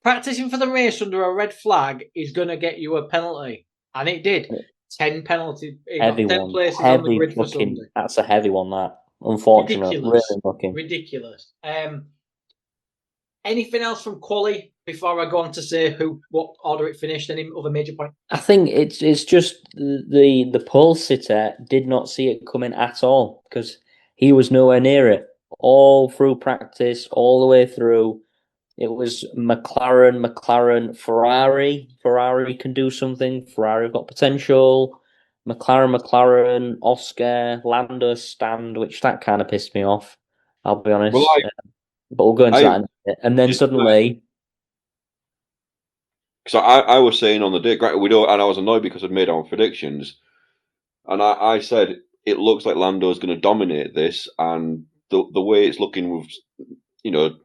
Practicing for the race under a red flag is going to get you a penalty. And it did. 10 penalties. Heavy 10 one. places Heavy on the grid for Sunday. That's a heavy one, that. Unfortunately. Ridiculous. Really looking. Ridiculous. Anything else from quali before I go on to say what order it finished? Any other major point? I think it's just the pole sitter did not see it coming at all because he was nowhere near it all through practice, all the way through. It was McLaren, Ferrari. Ferrari can do something. Ferrari have got potential. McLaren, Oscar, Lando stand, which that kind of pissed me off. I'll be honest. Well, but we'll go into that in a minute. And then suddenly. So I was saying on the day, and I was annoyed because I'd made our predictions, and I said it looks like Lando's going to dominate this, and the way it's looking with,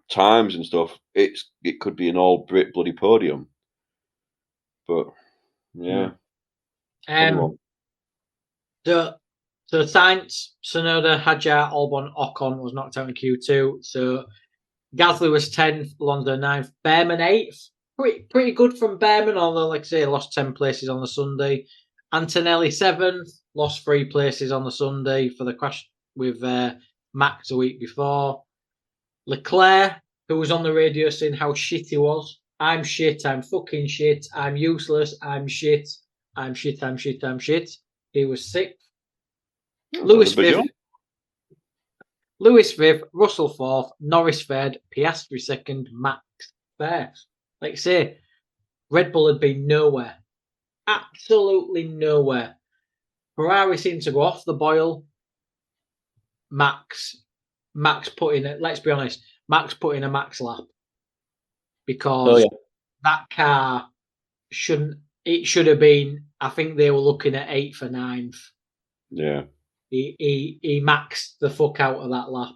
times and stuff, it could be an all Brit bloody podium. But yeah, So Sainz, Tsunoda, Hadjar, Albon, Ocon was knocked out in Q2. So Gasly was 10th, Alonso 9th, Behrman 8th. Pretty good from Behrman, although, like I say, lost 10 places on the Sunday. Antonelli 7th, lost 3 places on the Sunday for the crash with Max a week before. Leclerc, who was on the radio saying how shit he was. I'm shit, I'm fucking shit, I'm useless, I'm shit, I'm shit, I'm shit, I'm shit. He was 6th. Lewis 5th. Russell 4th, Norris 3rd, Piastri 2nd, Max 1st. Like I say, Red Bull had been nowhere. Absolutely nowhere. Ferrari seemed to go off the boil. Max put in it. Let's be honest. Max put in a Max lap because that car should have been. I think they were looking at 8th or 9th. Yeah. He maxed the fuck out of that lap,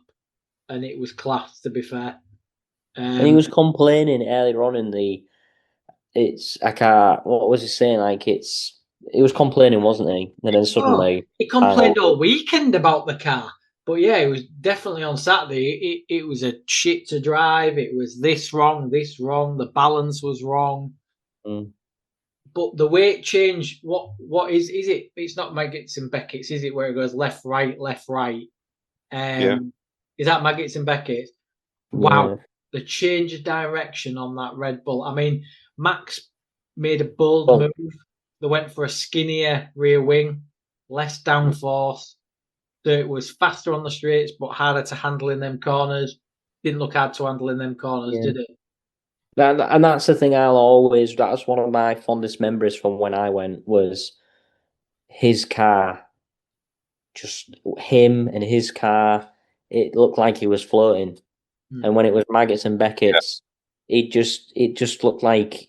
and it was class. To be fair, and he was complaining earlier on in the. It's I can't. What was he saying? He was complaining, wasn't he? And then suddenly he complained all weekend about the car. But yeah, it was definitely on Saturday. It was a shit to drive. It was this wrong. The balance was wrong. Mm. But the way it changed, what is it? It's not Maggots and Beckett's, is it? Where it goes left, right. Yeah. Is that Maggots and Beckett's? Wow, yeah. The change of direction on that Red Bull. I mean, Max made a bold move. They went for a skinnier rear wing, less downforce. So it was faster on the straights, but harder to handle in them corners. Didn't look hard to handle in them corners, did it? And that's the thing that's one of my fondest memories from when I went, was his car. Just him and his car, it looked like he was floating. And when it was Maggots and Beckett's, it just looked like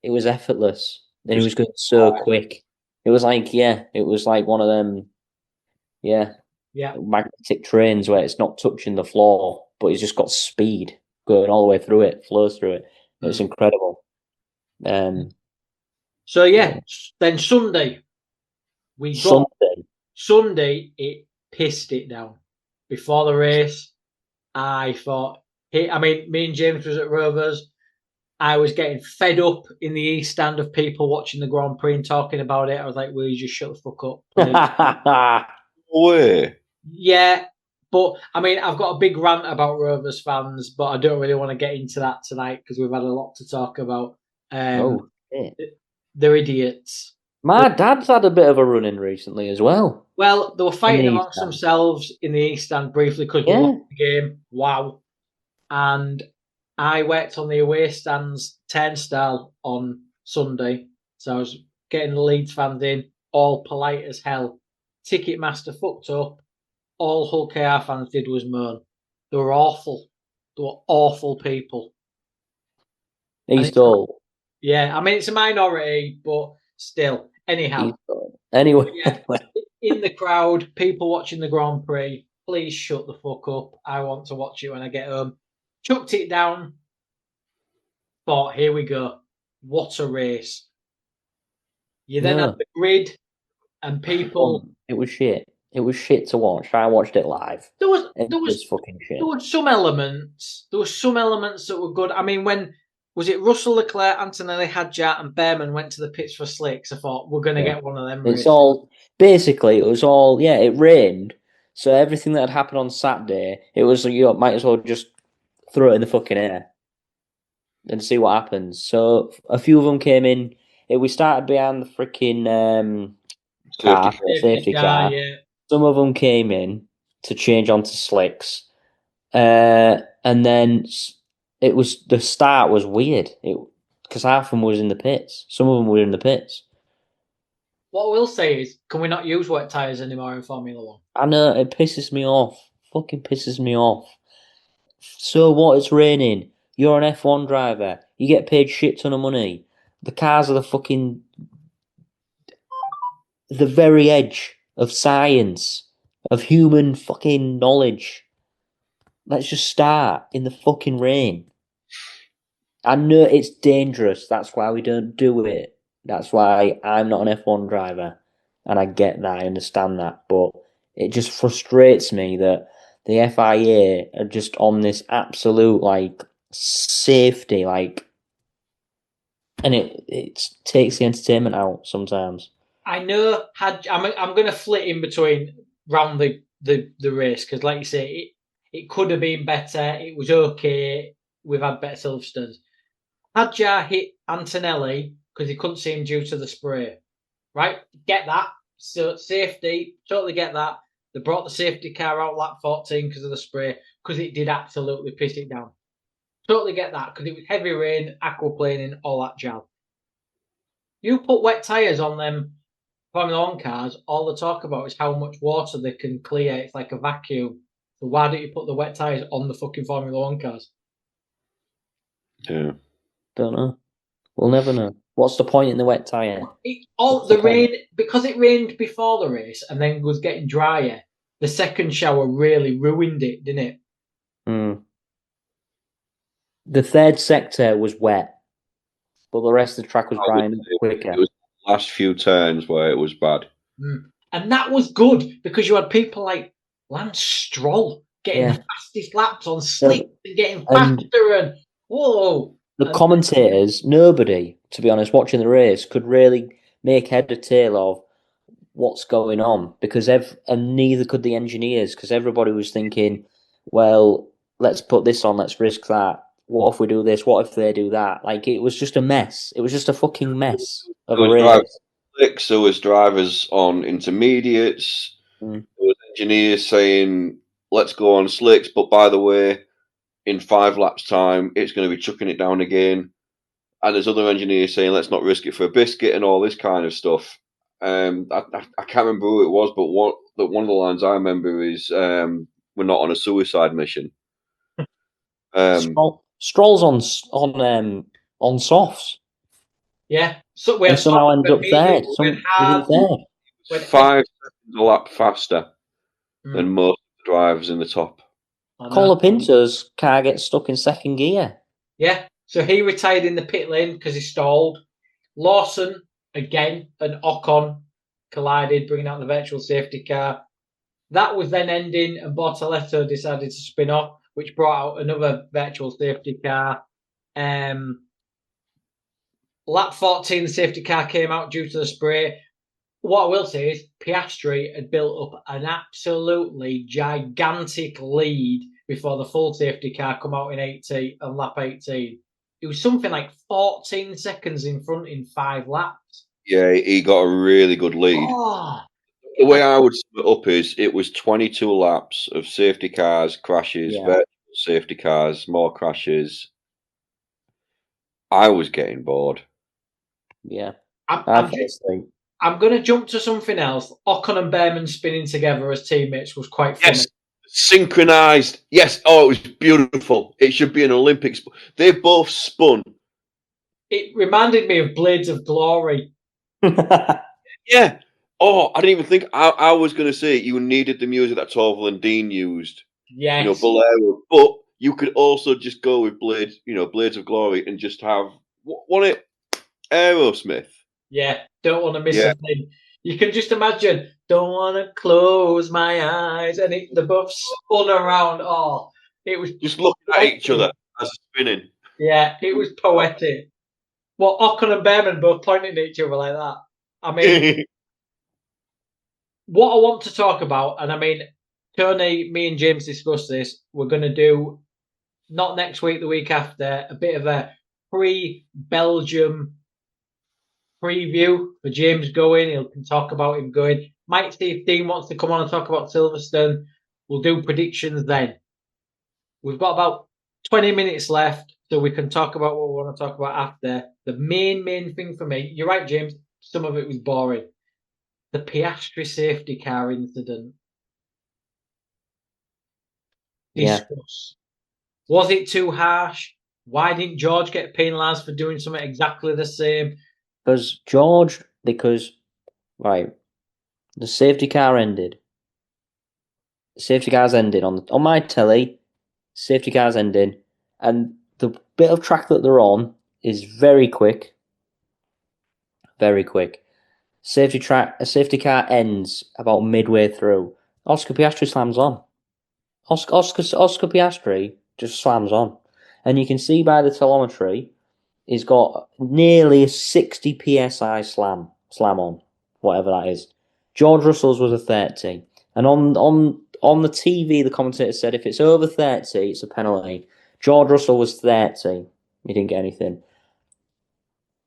it was effortless. And he was going so quick. It was like one of them magnetic trains where it's not touching the floor, but he's just got speed going all the way through it, flows through it. It's incredible. Then Sunday it pissed it down. Before the race, I thought, me and James was at Rovers. I was getting fed up in the East Stand of people watching the Grand Prix and talking about it. I was like, will you just shut the fuck up? Way. Yeah, but I've got a big rant about Rovers fans, but I don't really want to get into that tonight because we've had a lot to talk about. They're idiots. My dad's had a bit of a run-in recently as well. Well, they were fighting amongst themselves in the East Stand briefly because we lost the game. Wow. And I worked on the away stands turnstile on Sunday, so I was getting the Leeds fans in, all polite as hell. Ticketmaster fucked up. All Hull KR fans did was moan. They were awful. They were awful people. East Hull. Yeah, it's a minority, but still. Anyhow. Anyway. In the crowd, people watching the Grand Prix, please shut the fuck up. I want to watch it when I get home. Chucked it down. Thought, here we go. What a race. You then had the grid and people. It was shit. It was shit to watch. I watched it live. There was fucking shit. There were some elements. that were good. When was it Russell, Leclerc, Antonelli, Hadjar, and Behrman went to the pits for slicks? I thought we're going to get one of them. It rained. So everything that had happened on Saturday, it was might as well just throw it in the fucking air. and see what happens. So a few of them came in. We started behind the freaking safety car. Yeah. Some of them came in to change onto slicks, and then the start was weird. Because half of them was in the pits. Some of them were in the pits. What we'll say is, can we not use wet tyres anymore in Formula 1? I know, it pisses me off. Fucking pisses me off. So what? It's raining. You're an F1 driver. You get paid shit ton of money. The cars are the very edge of science, of human fucking knowledge. Let's just start in the fucking rain. I know it's dangerous. That's why we don't do it. That's why I'm not an F1 driver. And I get that. I understand that. But it just frustrates me that the FIA are just on this absolute, safety, and it takes the entertainment out sometimes. I know. I'm going to flit in between round the race because, like you say, it could have been better. It was okay. We've had better Silverstones. Hadjar hit Antonelli because he couldn't see him due to the spray. Right? Get that. So safety, totally get that. They brought the safety car out lap 14 because of the spray, because it did absolutely piss it down. Totally get that, because it was heavy rain, aquaplaning, all that jazz. You put wet tyres on them Formula 1 cars, all they talk about is how much water they can clear. It's like a vacuum. So why don't you put the wet tyres on the fucking Formula 1 cars? Yeah. Don't know. We'll never know. What's the point in the wet tyre? Because it rained before the race and then was getting drier, the second shower really ruined it, didn't it? Mm. The third sector was wet, but the rest of the track was drying quicker. It was the last few turns where it was bad. And that was good because you had people like Lance Stroll getting the fastest laps on slicks and getting faster and whoa. The commentators, nobody, to be honest, watching the race could really make head or tail of what's going on because and neither could the engineers because everybody was thinking, well, let's put this on, let's risk that. What if we do this? What if they do that? Like, it was just a mess. It was just a fucking mess of a race. There was drivers on intermediates. There was engineers saying, let's go on slicks, but by the way, in 5 laps time, it's going to be chucking it down again. And there's other engineers saying, let's not risk it for a biscuit and all this kind of stuff. I can't remember who it was, but one of the lines I remember is, we're not on a suicide mission. Stroll's on softs. Yeah. So and somehow ended up third. 5 seconds a lap faster than most drivers in the top. Colapinto's car gets stuck in second gear. Yeah. So he retired in the pit lane because he stalled. Lawson, again, and Ocon collided, bringing out the virtual safety car. That was then ending, and Bortoleto decided to spin off, which brought out another virtual safety car. Lap 14, the safety car came out due to the spray. What I will say is Piastri had built up an absolutely gigantic lead before the full safety car come out in lap 18. It was something like 14 seconds in front in 5 laps. Yeah, he got a really good lead. The way I would sum it up is it was 22 laps of safety cars, crashes, virtual safety cars, more crashes. I was getting bored. Yeah. I'm going to jump to something else. Ocon and Behrman spinning together as teammates was quite funny. Yes, synchronized. Yes. Oh, it was beautiful. It should be an Olympics. They both spun. It reminded me of Blades of Glory. Yeah. Oh, I didn't even think. I was going to say you needed the music that Torval and Dean used. Yes. You know, Bolero. But you could also just go with Blades of Glory and just have, wasn't it Aerosmith? Yeah. Don't want to miss a thing. You can just imagine, don't want to close my eyes. And they both spun around. Oh, it was just looking at each other as spinning. Yeah, it was poetic. Well, Ocon and Behrman both pointing at each other like that. I mean, what I want to talk about, and I mean, Tony, me and James discussed this. We're going to do, not next week, the week after, a bit of a pre-Belgium preview for James going. He can talk about him going. Might see if Dean wants to come on and talk about Silverstone. We'll do predictions then. We've got about 20 minutes left, so we can talk about what we want to talk about after. The main thing for me, you're right, James, some of it was boring. The Piastri safety car incident. Discuss. Yeah. Was it too harsh? Why didn't George get penalised for doing something exactly the same? Because the safety car ended. Safety cars ended on my telly. Safety cars ending, and the bit of track that they're on is very quick. Very quick. A safety car ends about midway through. Oscar Piastri slams on. Oscar Piastri just slams on, and you can see by the telemetry, he's got nearly a 60 psi slam on, whatever that is. George Russell's was a 30, and on the TV, the commentator said if it's over 30, it's a penalty. George Russell was 30. He didn't get anything.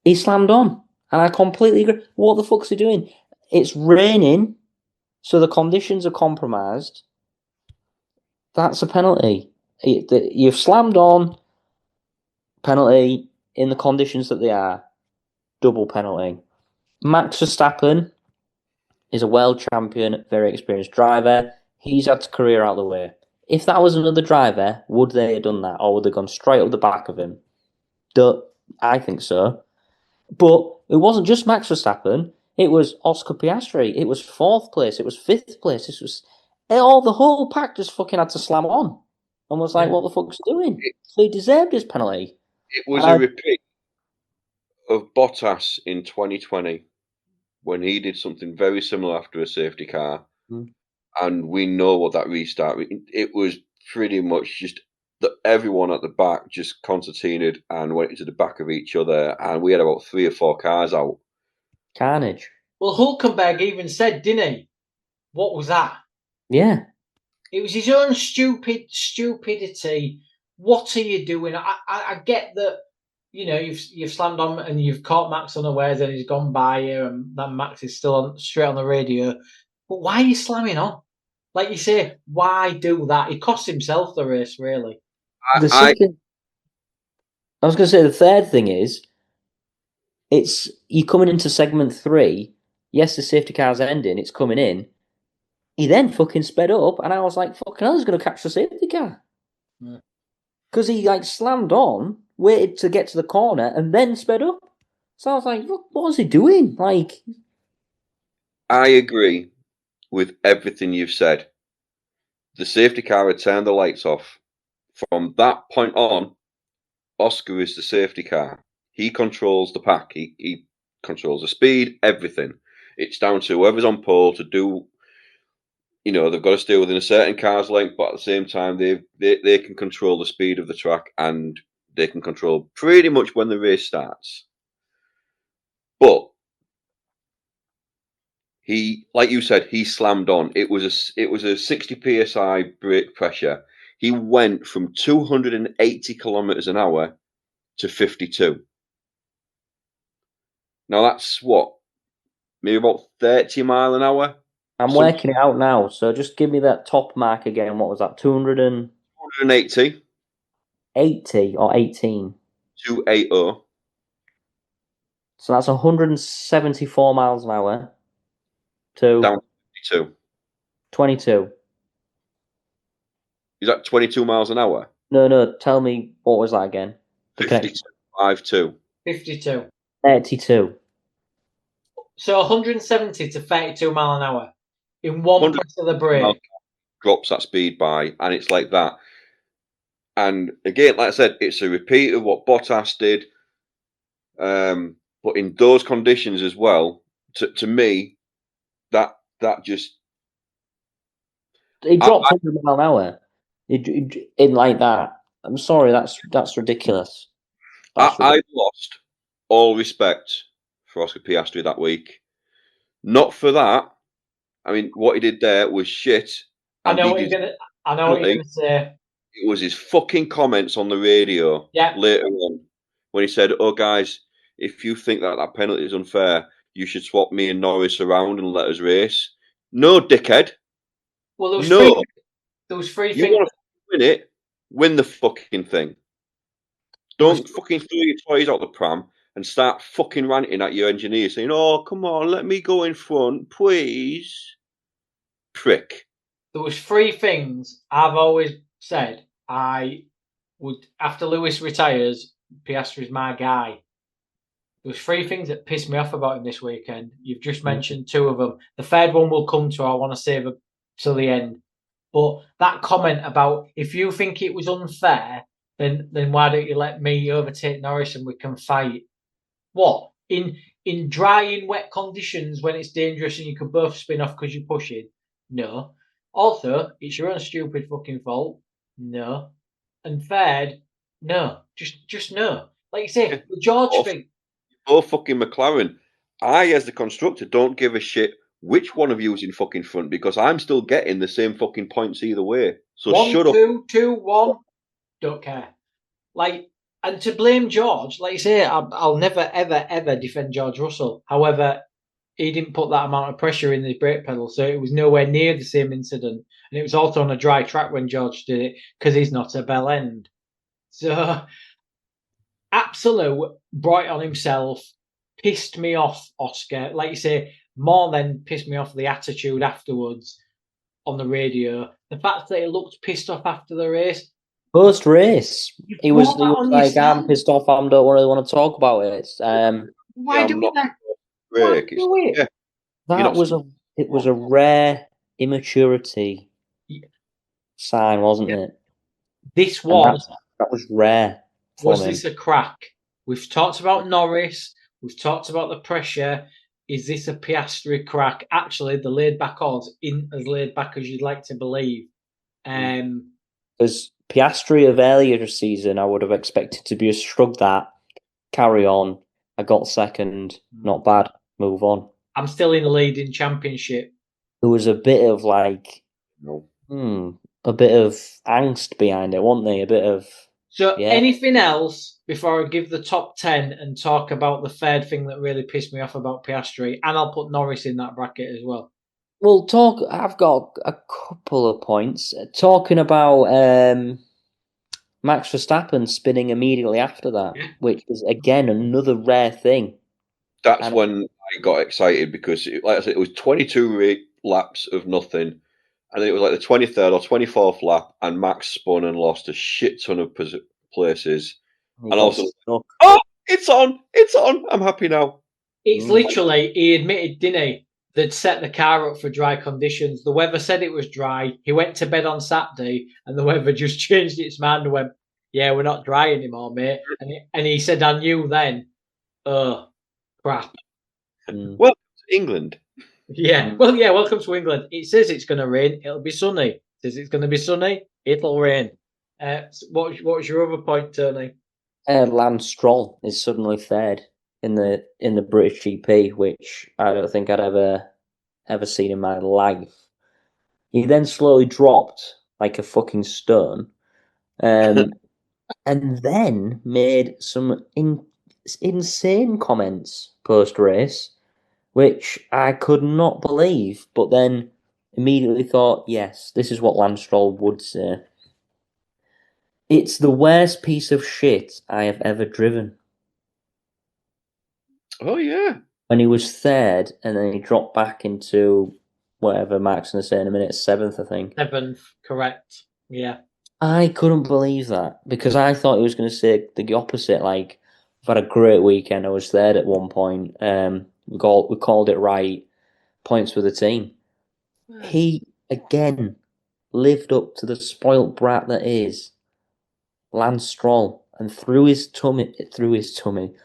He slammed on, and I completely agree. What the fuck's he doing? It's raining, so the conditions are compromised. That's a penalty. You've slammed on, penalty in the conditions that they are. Double penalty. Max Verstappen is a world champion, very experienced driver. He's had his career out of the way. If that was another driver, would they have done that? Or would they have gone straight up the back of him? I think so. But it wasn't just Max Verstappen. It was Oscar Piastri. It was 4th place. It was 5th place. The whole pack just fucking had to slam on. And was like, what the fuck's he doing? So he deserved his penalty. It was a repeat of Bottas in 2020 when he did something very similar after a safety car. And we know what that restart. It was pretty much just that everyone at the back just concertinaed and went into the back of each other, and we had about 3 or 4 cars out. Carnage. Well, Hulkenberg even said, didn't he? What was that? Yeah. It was his own stupidity. What are you doing? I get that, you've slammed on and you've caught Max unawares and he's gone by you, and that Max is still straight on the radio. But why are you slamming on? Like you say, why do that? He cost himself the race, really. I was going to say the third thing is, it's you coming into segment 3. Yes, the safety car's ending. It's coming in. He then fucking sped up, and I was like, "Fucking hell, he's going to catch the safety car." Because he slammed on, waited to get to the corner, and then sped up. So I was like, "What was he doing?" I agree with everything you've said. The safety car had turned the lights off. From that point on, Oscar is the safety car. He controls the pack. He controls the speed, everything. It's down to whoever's on pole to do. They've got to stay within a certain car's length, but at the same time, they can control the speed of the track, and they can control pretty much when the race starts. But he, like you said, he slammed on. It was a 60 psi brake pressure. He went from 280 kilometers an hour to 52. Now that's maybe about 30 mile an hour. I'm working it out now, so just give me that top mark again. What was that? 280. 80 or 18? 280. So that's 174 miles an hour to down to 22. Is that 22 miles an hour? No. Tell me, what was that again? 52. 52. 32. So 170 to 32 mile an hour in one press of the brake. Drops that speed by, and it's like that. And again, like I said, it's a repeat of what Bottas did. But in those conditions as well, to me, that just... He dropped 100 mile an hour in like that. I'm sorry, that's ridiculous. I lost all respect for Oscar Piastri that week. Not for that. I mean, what he did there was shit. I know what you're gonna say. It was his fucking comments on the radio later on when he said, "Oh, guys, if you think that penalty is unfair, you should swap me and Norris around and let us race." No, dickhead. Well, there was No. three You things. want to win it? Win the fucking thing. Don't fucking throw your toys out the pram and start fucking ranting at your engineer saying, "Oh, come on, let me go in front, please." Prick. There was three things I've always said I would, after Lewis retires, Piastri's my guy. There was three things that pissed me off about him this weekend. You've just mentioned two of them. The third one will come to. I want to save it till the end. But that comment about if you think it was unfair, then why don't you let me overtake Norris and we can fight? What? In dry and wet conditions when it's dangerous and you could both spin off because you're pushing? No. Also, it's your own stupid fucking fault. No. And third, no. Just no. Like you say, the George thing. Both fucking McLaren. I, as the constructor, don't give a shit which one of you is in fucking front because I'm still getting the same fucking points either way. So 1, shut 2, 2, 1. Don't care. Like, and to blame George, like you say, I'll never, ever, ever defend George Russell. However, he didn't put that amount of pressure in the brake pedal, so it was nowhere near the same incident. And it was also on a dry track when George did it because he's not a bell end. So, absolute bright on himself, pissed me off, Oscar. Like you say, more than pissed me off the attitude afterwards on the radio. The fact that he looked pissed off after the race. Post race, he was like, "I'm pissed off. I don't really want to talk about it." Why do that? Why do it? Yeah. It was a rare immaturity sign, wasn't it? This was that was rare. Was this a crack? We've talked about Norris. We've talked about the pressure. Is this a Piastri crack? Actually, the laid back odds isn't as laid back as you'd like to believe. Because Piastri of earlier this season, I would have expected to be a shrug that, carry on. I got second, not bad, move on. I'm still in the lead in championship. There was a bit of like, a bit of angst behind it, wasn't there? A bit of. So anything else before I give the top 10 and talk about the third thing that really pissed me off about Piastri, and I'll put Norris in that bracket as well. Well, I've got a couple of points. Talking about Max Verstappen spinning immediately after that, which is, again, another rare thing. That's when I got excited because, like I said, it was 22 laps of nothing. And then it was like the 23rd or 24th lap, and Max spun and lost a shit ton of places. And also, it's on! I'm happy now. It's literally, he admitted, didn't he? They'd set the car up for dry conditions. The weather said it was dry. He went to bed on Saturday, and the weather just changed its mind and went, "Yeah, we're not dry anymore, mate." And he said, "I knew then." Oh, crap. Well, England. Yeah, well, yeah, welcome to England. It says it's going to rain. It'll be sunny. It says it's going to be sunny. It'll rain. What was your other point, Tony? Lance Stroll is suddenly third in the British GP, which I don't think I'd ever seen in my life. He then slowly dropped like a fucking stone, and then made some insane comments post race, which I could not believe, but then immediately thought, yes, this is what Lance Stroll would say. It's the worst piece of shit I have ever driven. Oh, yeah. When he was third, and then he dropped back into whatever Mark's going to say in a minute, 7th, I think. 7th, correct. Yeah. I couldn't believe that, because I thought he was going to say the opposite, like, I've had a great weekend, I was third at one point, we called it right, points for the team. He, again, lived up to the spoilt brat that is Lance Stroll, and threw his teddies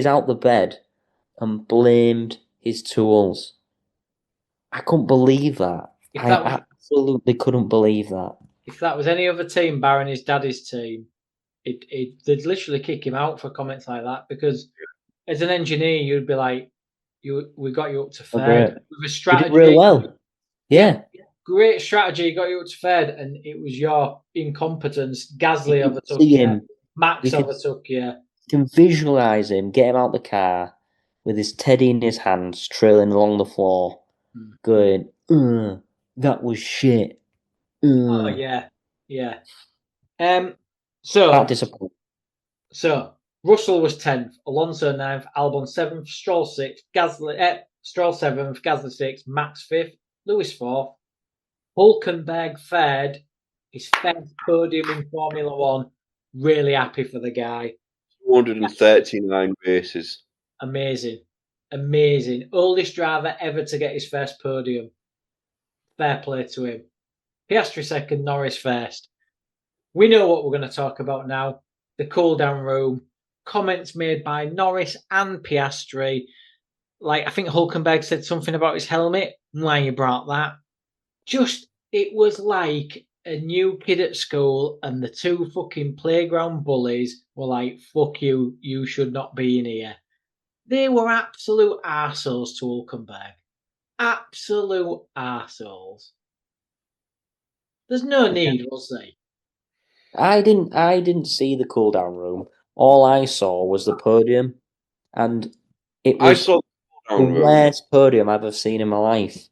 out the bed and blamed his tools. I couldn't believe that. Absolutely couldn't believe that. If that was any other team barring his daddy's team, they'd literally kick him out for comments like that, because as an engineer, you'd be like, we got you up to third. With a strategy. You did real well. Yeah. Great strategy, got you up to third, and it was your incompetence. Gasly overtook you. Max overtook you. can visualise him, get him out the car with his teddy in his hands, trailing along the floor, going, that was shit. Oh, yeah. So That disappointing. So Russell was 10th, Alonso 9th, Albon 7th, Stroll 6th, Stroll 7th, Gasly 6th, Max 5th, Lewis 4th, Hulkenberg 3rd, his 5th podium in Formula 1. Really happy for the guy. 239 races. Amazing. Oldest driver ever to get his first podium. Fair play to him. Piastri 2nd, Norris 1st. We know what we're going to talk about now. The cool down room. Comments made by Norris and Piastri. Like, I think Hulkenberg said something about his helmet. Why you brought that? It was like a new kid at school, and the two fucking playground bullies were like, fuck you, you should not be in here. They were absolute arseholes to Hulkenberg. Absolute arseholes. There's no need, was there? I didn't see the cool down room. All I saw was the podium, and it I was saw the worst podium I've ever seen in my life.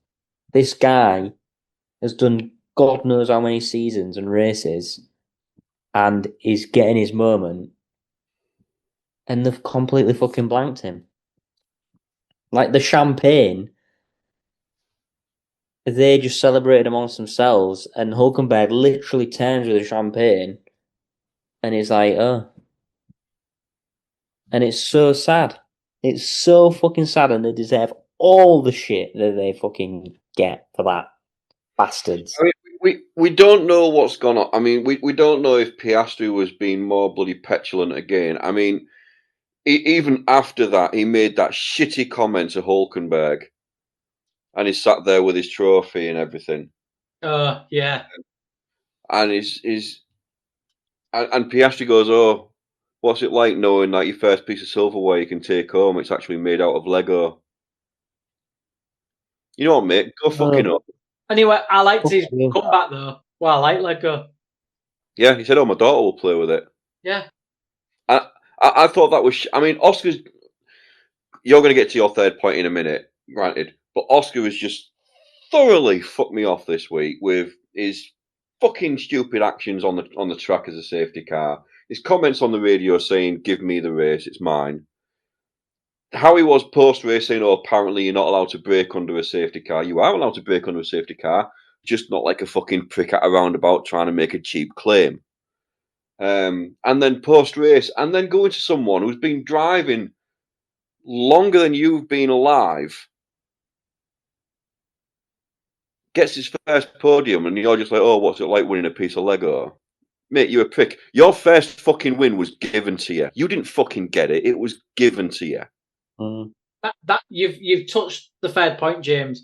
This guy has done God knows how many seasons and races, and is getting his moment, and they've completely fucking blanked him. Like the champagne, they just celebrated amongst themselves, and Hulkenberg literally turns with the champagne, and he's like, oh. And it's so sad. It's so fucking sad, and they deserve all the shit that they fucking get for that. Bastards. I mean, we don't know what's gone on. I mean, we don't know if Piastri was being more bloody petulant again. I mean, even after that, he made that shitty comment to Hulkenberg, and he sat there with his trophy and everything. Yeah. And and Piastri goes, "Oh, what's it like knowing that your first piece of silverware you can take home, it's actually made out of Lego?" You know what, mate? Go fucking up. Anyway, I liked his comeback though. Well, I like Lego. Yeah, he said, "Oh, my daughter will play with it." Yeah. I thought that was. I mean, Oscar's. You're going to get to your third point in a minute, granted, but Oscar has just thoroughly fucked me off this week with his fucking stupid actions on the track as a safety car. His comments on the radio saying, "Give me the race, it's mine." How he was post-race saying, "Oh, apparently you're not allowed to brake under a safety car." You are allowed to brake under a safety car, just not like a fucking prick at a roundabout trying to make a cheap claim. And then post-race, and then going to someone who's been driving longer than you've been alive, gets his first podium, and you're just like, "Oh, what's it like winning a piece of Lego?" Mate, you're a prick. Your first fucking win was given to you. You didn't fucking get it. It was given to you. That you've touched the third point, James.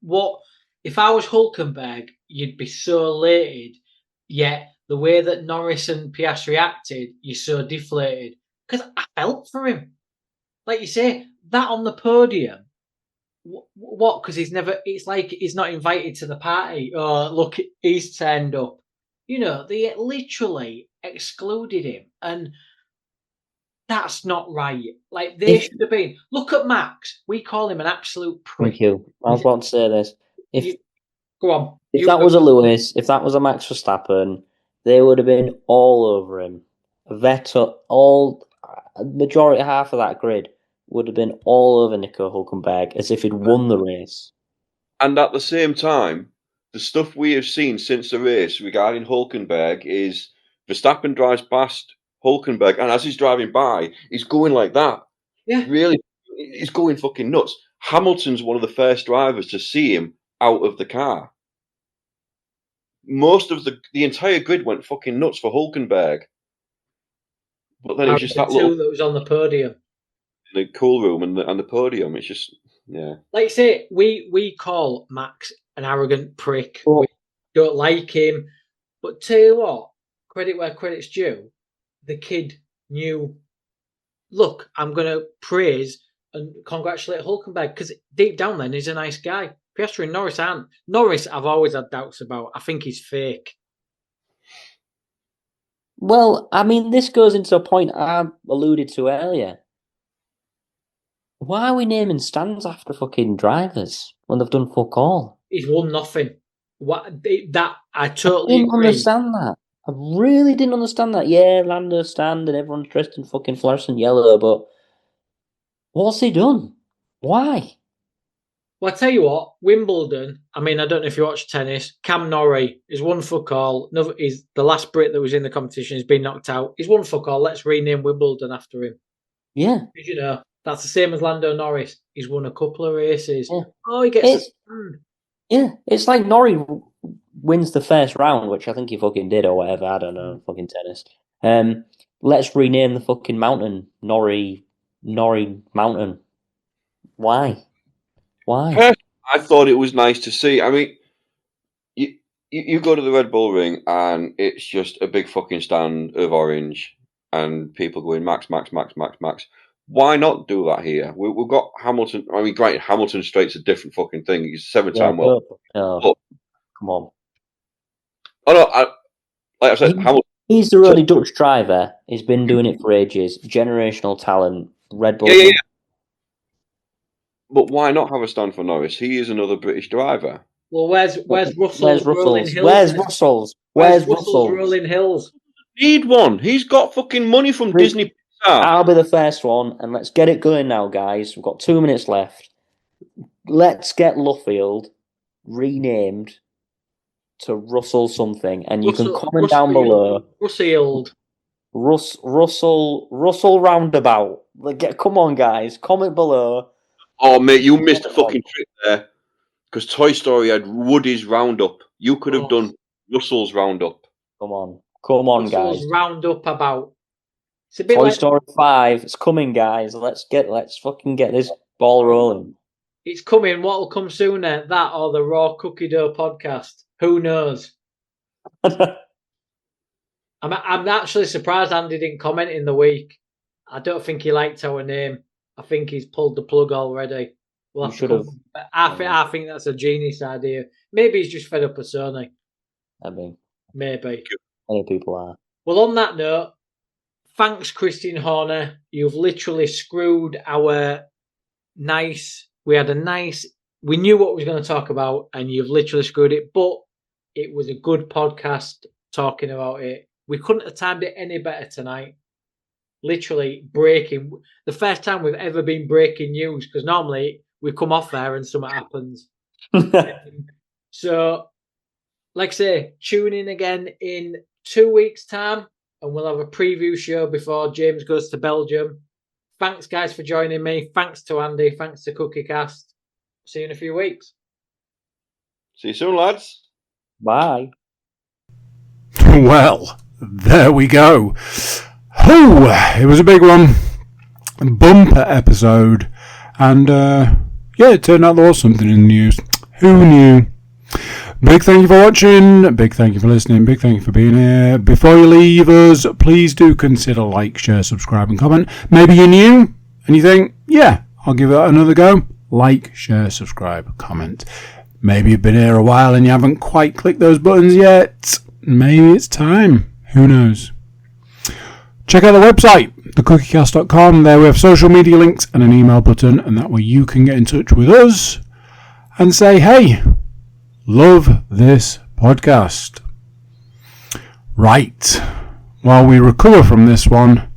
What if I was Hulkenberg? You'd be so elated, yet the way that Norris and Piastri acted, you're so deflated. Because I felt for him. Like you say, that on the podium. What? Because he's never. It's like he's not invited to the party. Oh, look, he's turned up. You know, they literally excluded him, and that's not right. Like they should have been. Look at Max. We call him an absolute prick. Thank you. I was about to say this. Go on. If that was a Lewis, if that was a Max Verstappen, they would have been all over him. Vettel, majority, half of that grid would have been all over Nico Hulkenberg as if he'd won the race. And at the same time, the stuff we have seen since the race regarding Hulkenberg is Verstappen drives past Hulkenberg, and as he's driving by, he's going like that. Yeah. Really, he's going fucking nuts. Hamilton's one of the first drivers to see him out of the car. Most of the entire grid went fucking nuts for Hulkenberg. But then it was just that little that was on the podium. The cool room and the podium. It's just, yeah. Like you say, we call Max an arrogant prick. We don't like him. But tell you what, credit where credit's due. The kid knew, look, I'm going to praise and congratulate Hulkenberg because deep down then he's a nice guy. Piastri and Norris aren't. Norris, I've always had doubts about. I think he's fake. Well, I mean, this goes into a point I alluded to earlier. Why are we naming stands after fucking drivers when they've done fuck all? He's won nothing. That I totally I didn't agree. understand that. I really didn't understand that. Yeah, Lando stand and everyone's dressed in fucking fluorescent yellow, but what's he done? Why? Well, I tell you what, Wimbledon. I mean, I don't know if you watch tennis. Cam Norrie is one fuck all. He's the last Brit that was in the competition. He's been knocked out. He's one fuck all. Let's rename Wimbledon after him. Yeah. Did you know that's the same as Lando Norris? He's won a couple of races. Yeah. Oh, he gets a stand. Yeah, it's like Norrie wins the first round, which I think he fucking did or whatever. I don't know, fucking tennis. Let's rename the fucking mountain Norrie Mountain. Why? Why? I thought it was nice to see. I mean, you go to the Red Bull Ring and it's just a big fucking stand of orange and people going max, max, max, max, max. Why not do that here? We've got Hamilton. I mean, granted, Hamilton Straight's a different fucking thing. He's a seven-time world. No, come on. Oh no! Like I said, Hamilton. He's the only Dutch driver. He's been doing it for ages. Generational talent. Red Bull. Yeah. But why not have a stand for Norris? He is another British driver. Well, where's Russell's rolling hills? Where's Russell's? Where's Russell's rolling hills? Need one. He's got fucking money from Disney Pixar. I'll be the first one, and let's get it going now, guys. We've got 2 minutes left. Let's get Luffield renamed to Russell something, and you can comment down below. Russell Roundabout. Come on, guys, comment below. Oh, mate, you missed a fucking trick there. Because Toy Story had Woody's Roundup. You could have done Russell's Roundup. Come on, Russell's guys. Roundup about. It's a bit Toy Story 5. It's coming, guys. Let's fucking get this ball rolling. It's coming. What will come sooner, that or the Raw Cookie Dough podcast? Who knows? I'm actually surprised Andy didn't comment in the week. I don't think he liked our name. I think he's pulled the plug already. We'll should have. I think that's a genius idea. Maybe he's just fed up with Sony. I mean, maybe. Many people are. Well, on that note, thanks, Christian Horner. You've literally screwed our nice. We knew what we was going to talk about, and you've literally screwed it. But it was a good podcast talking about it. We couldn't have timed it any better tonight. Literally breaking. The first time we've ever been breaking news, because normally we come off there and something happens. So, like I say, tune in again in 2 weeks' time, and we'll have a preview show before James goes to Belgium. Thanks, guys, for joining me. Thanks to Andy. Thanks to CookieCast. See you in a few weeks. See you soon, lads. Bye. Well, there we go. Oh, it was a big one. Bumper episode. And, it turned out there was something in the news. Who knew? Big thank you for watching. Big thank you for listening. Big thank you for being here. Before you leave us, please do consider like, share, subscribe, and comment. Maybe you're new and you think, yeah, I'll give it another go. Like, share, subscribe, comment. Maybe you've been here a while and you haven't quite clicked those buttons yet. Maybe it's time. Who knows? Check out the website, thecookiecast.com. There we have social media links and an email button, and that way you can get in touch with us and say, hey, love this podcast. Right. While we recover from this one,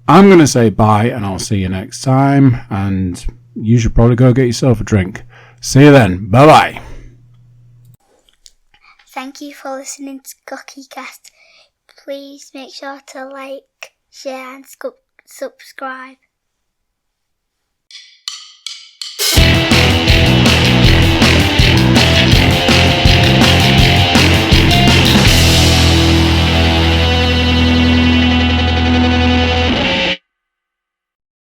I'm going to say bye, and I'll see you next time. And you should probably go get yourself a drink. See you then. Bye-bye. Thank you for listening to CookieCast. Please make sure to like, share and subscribe.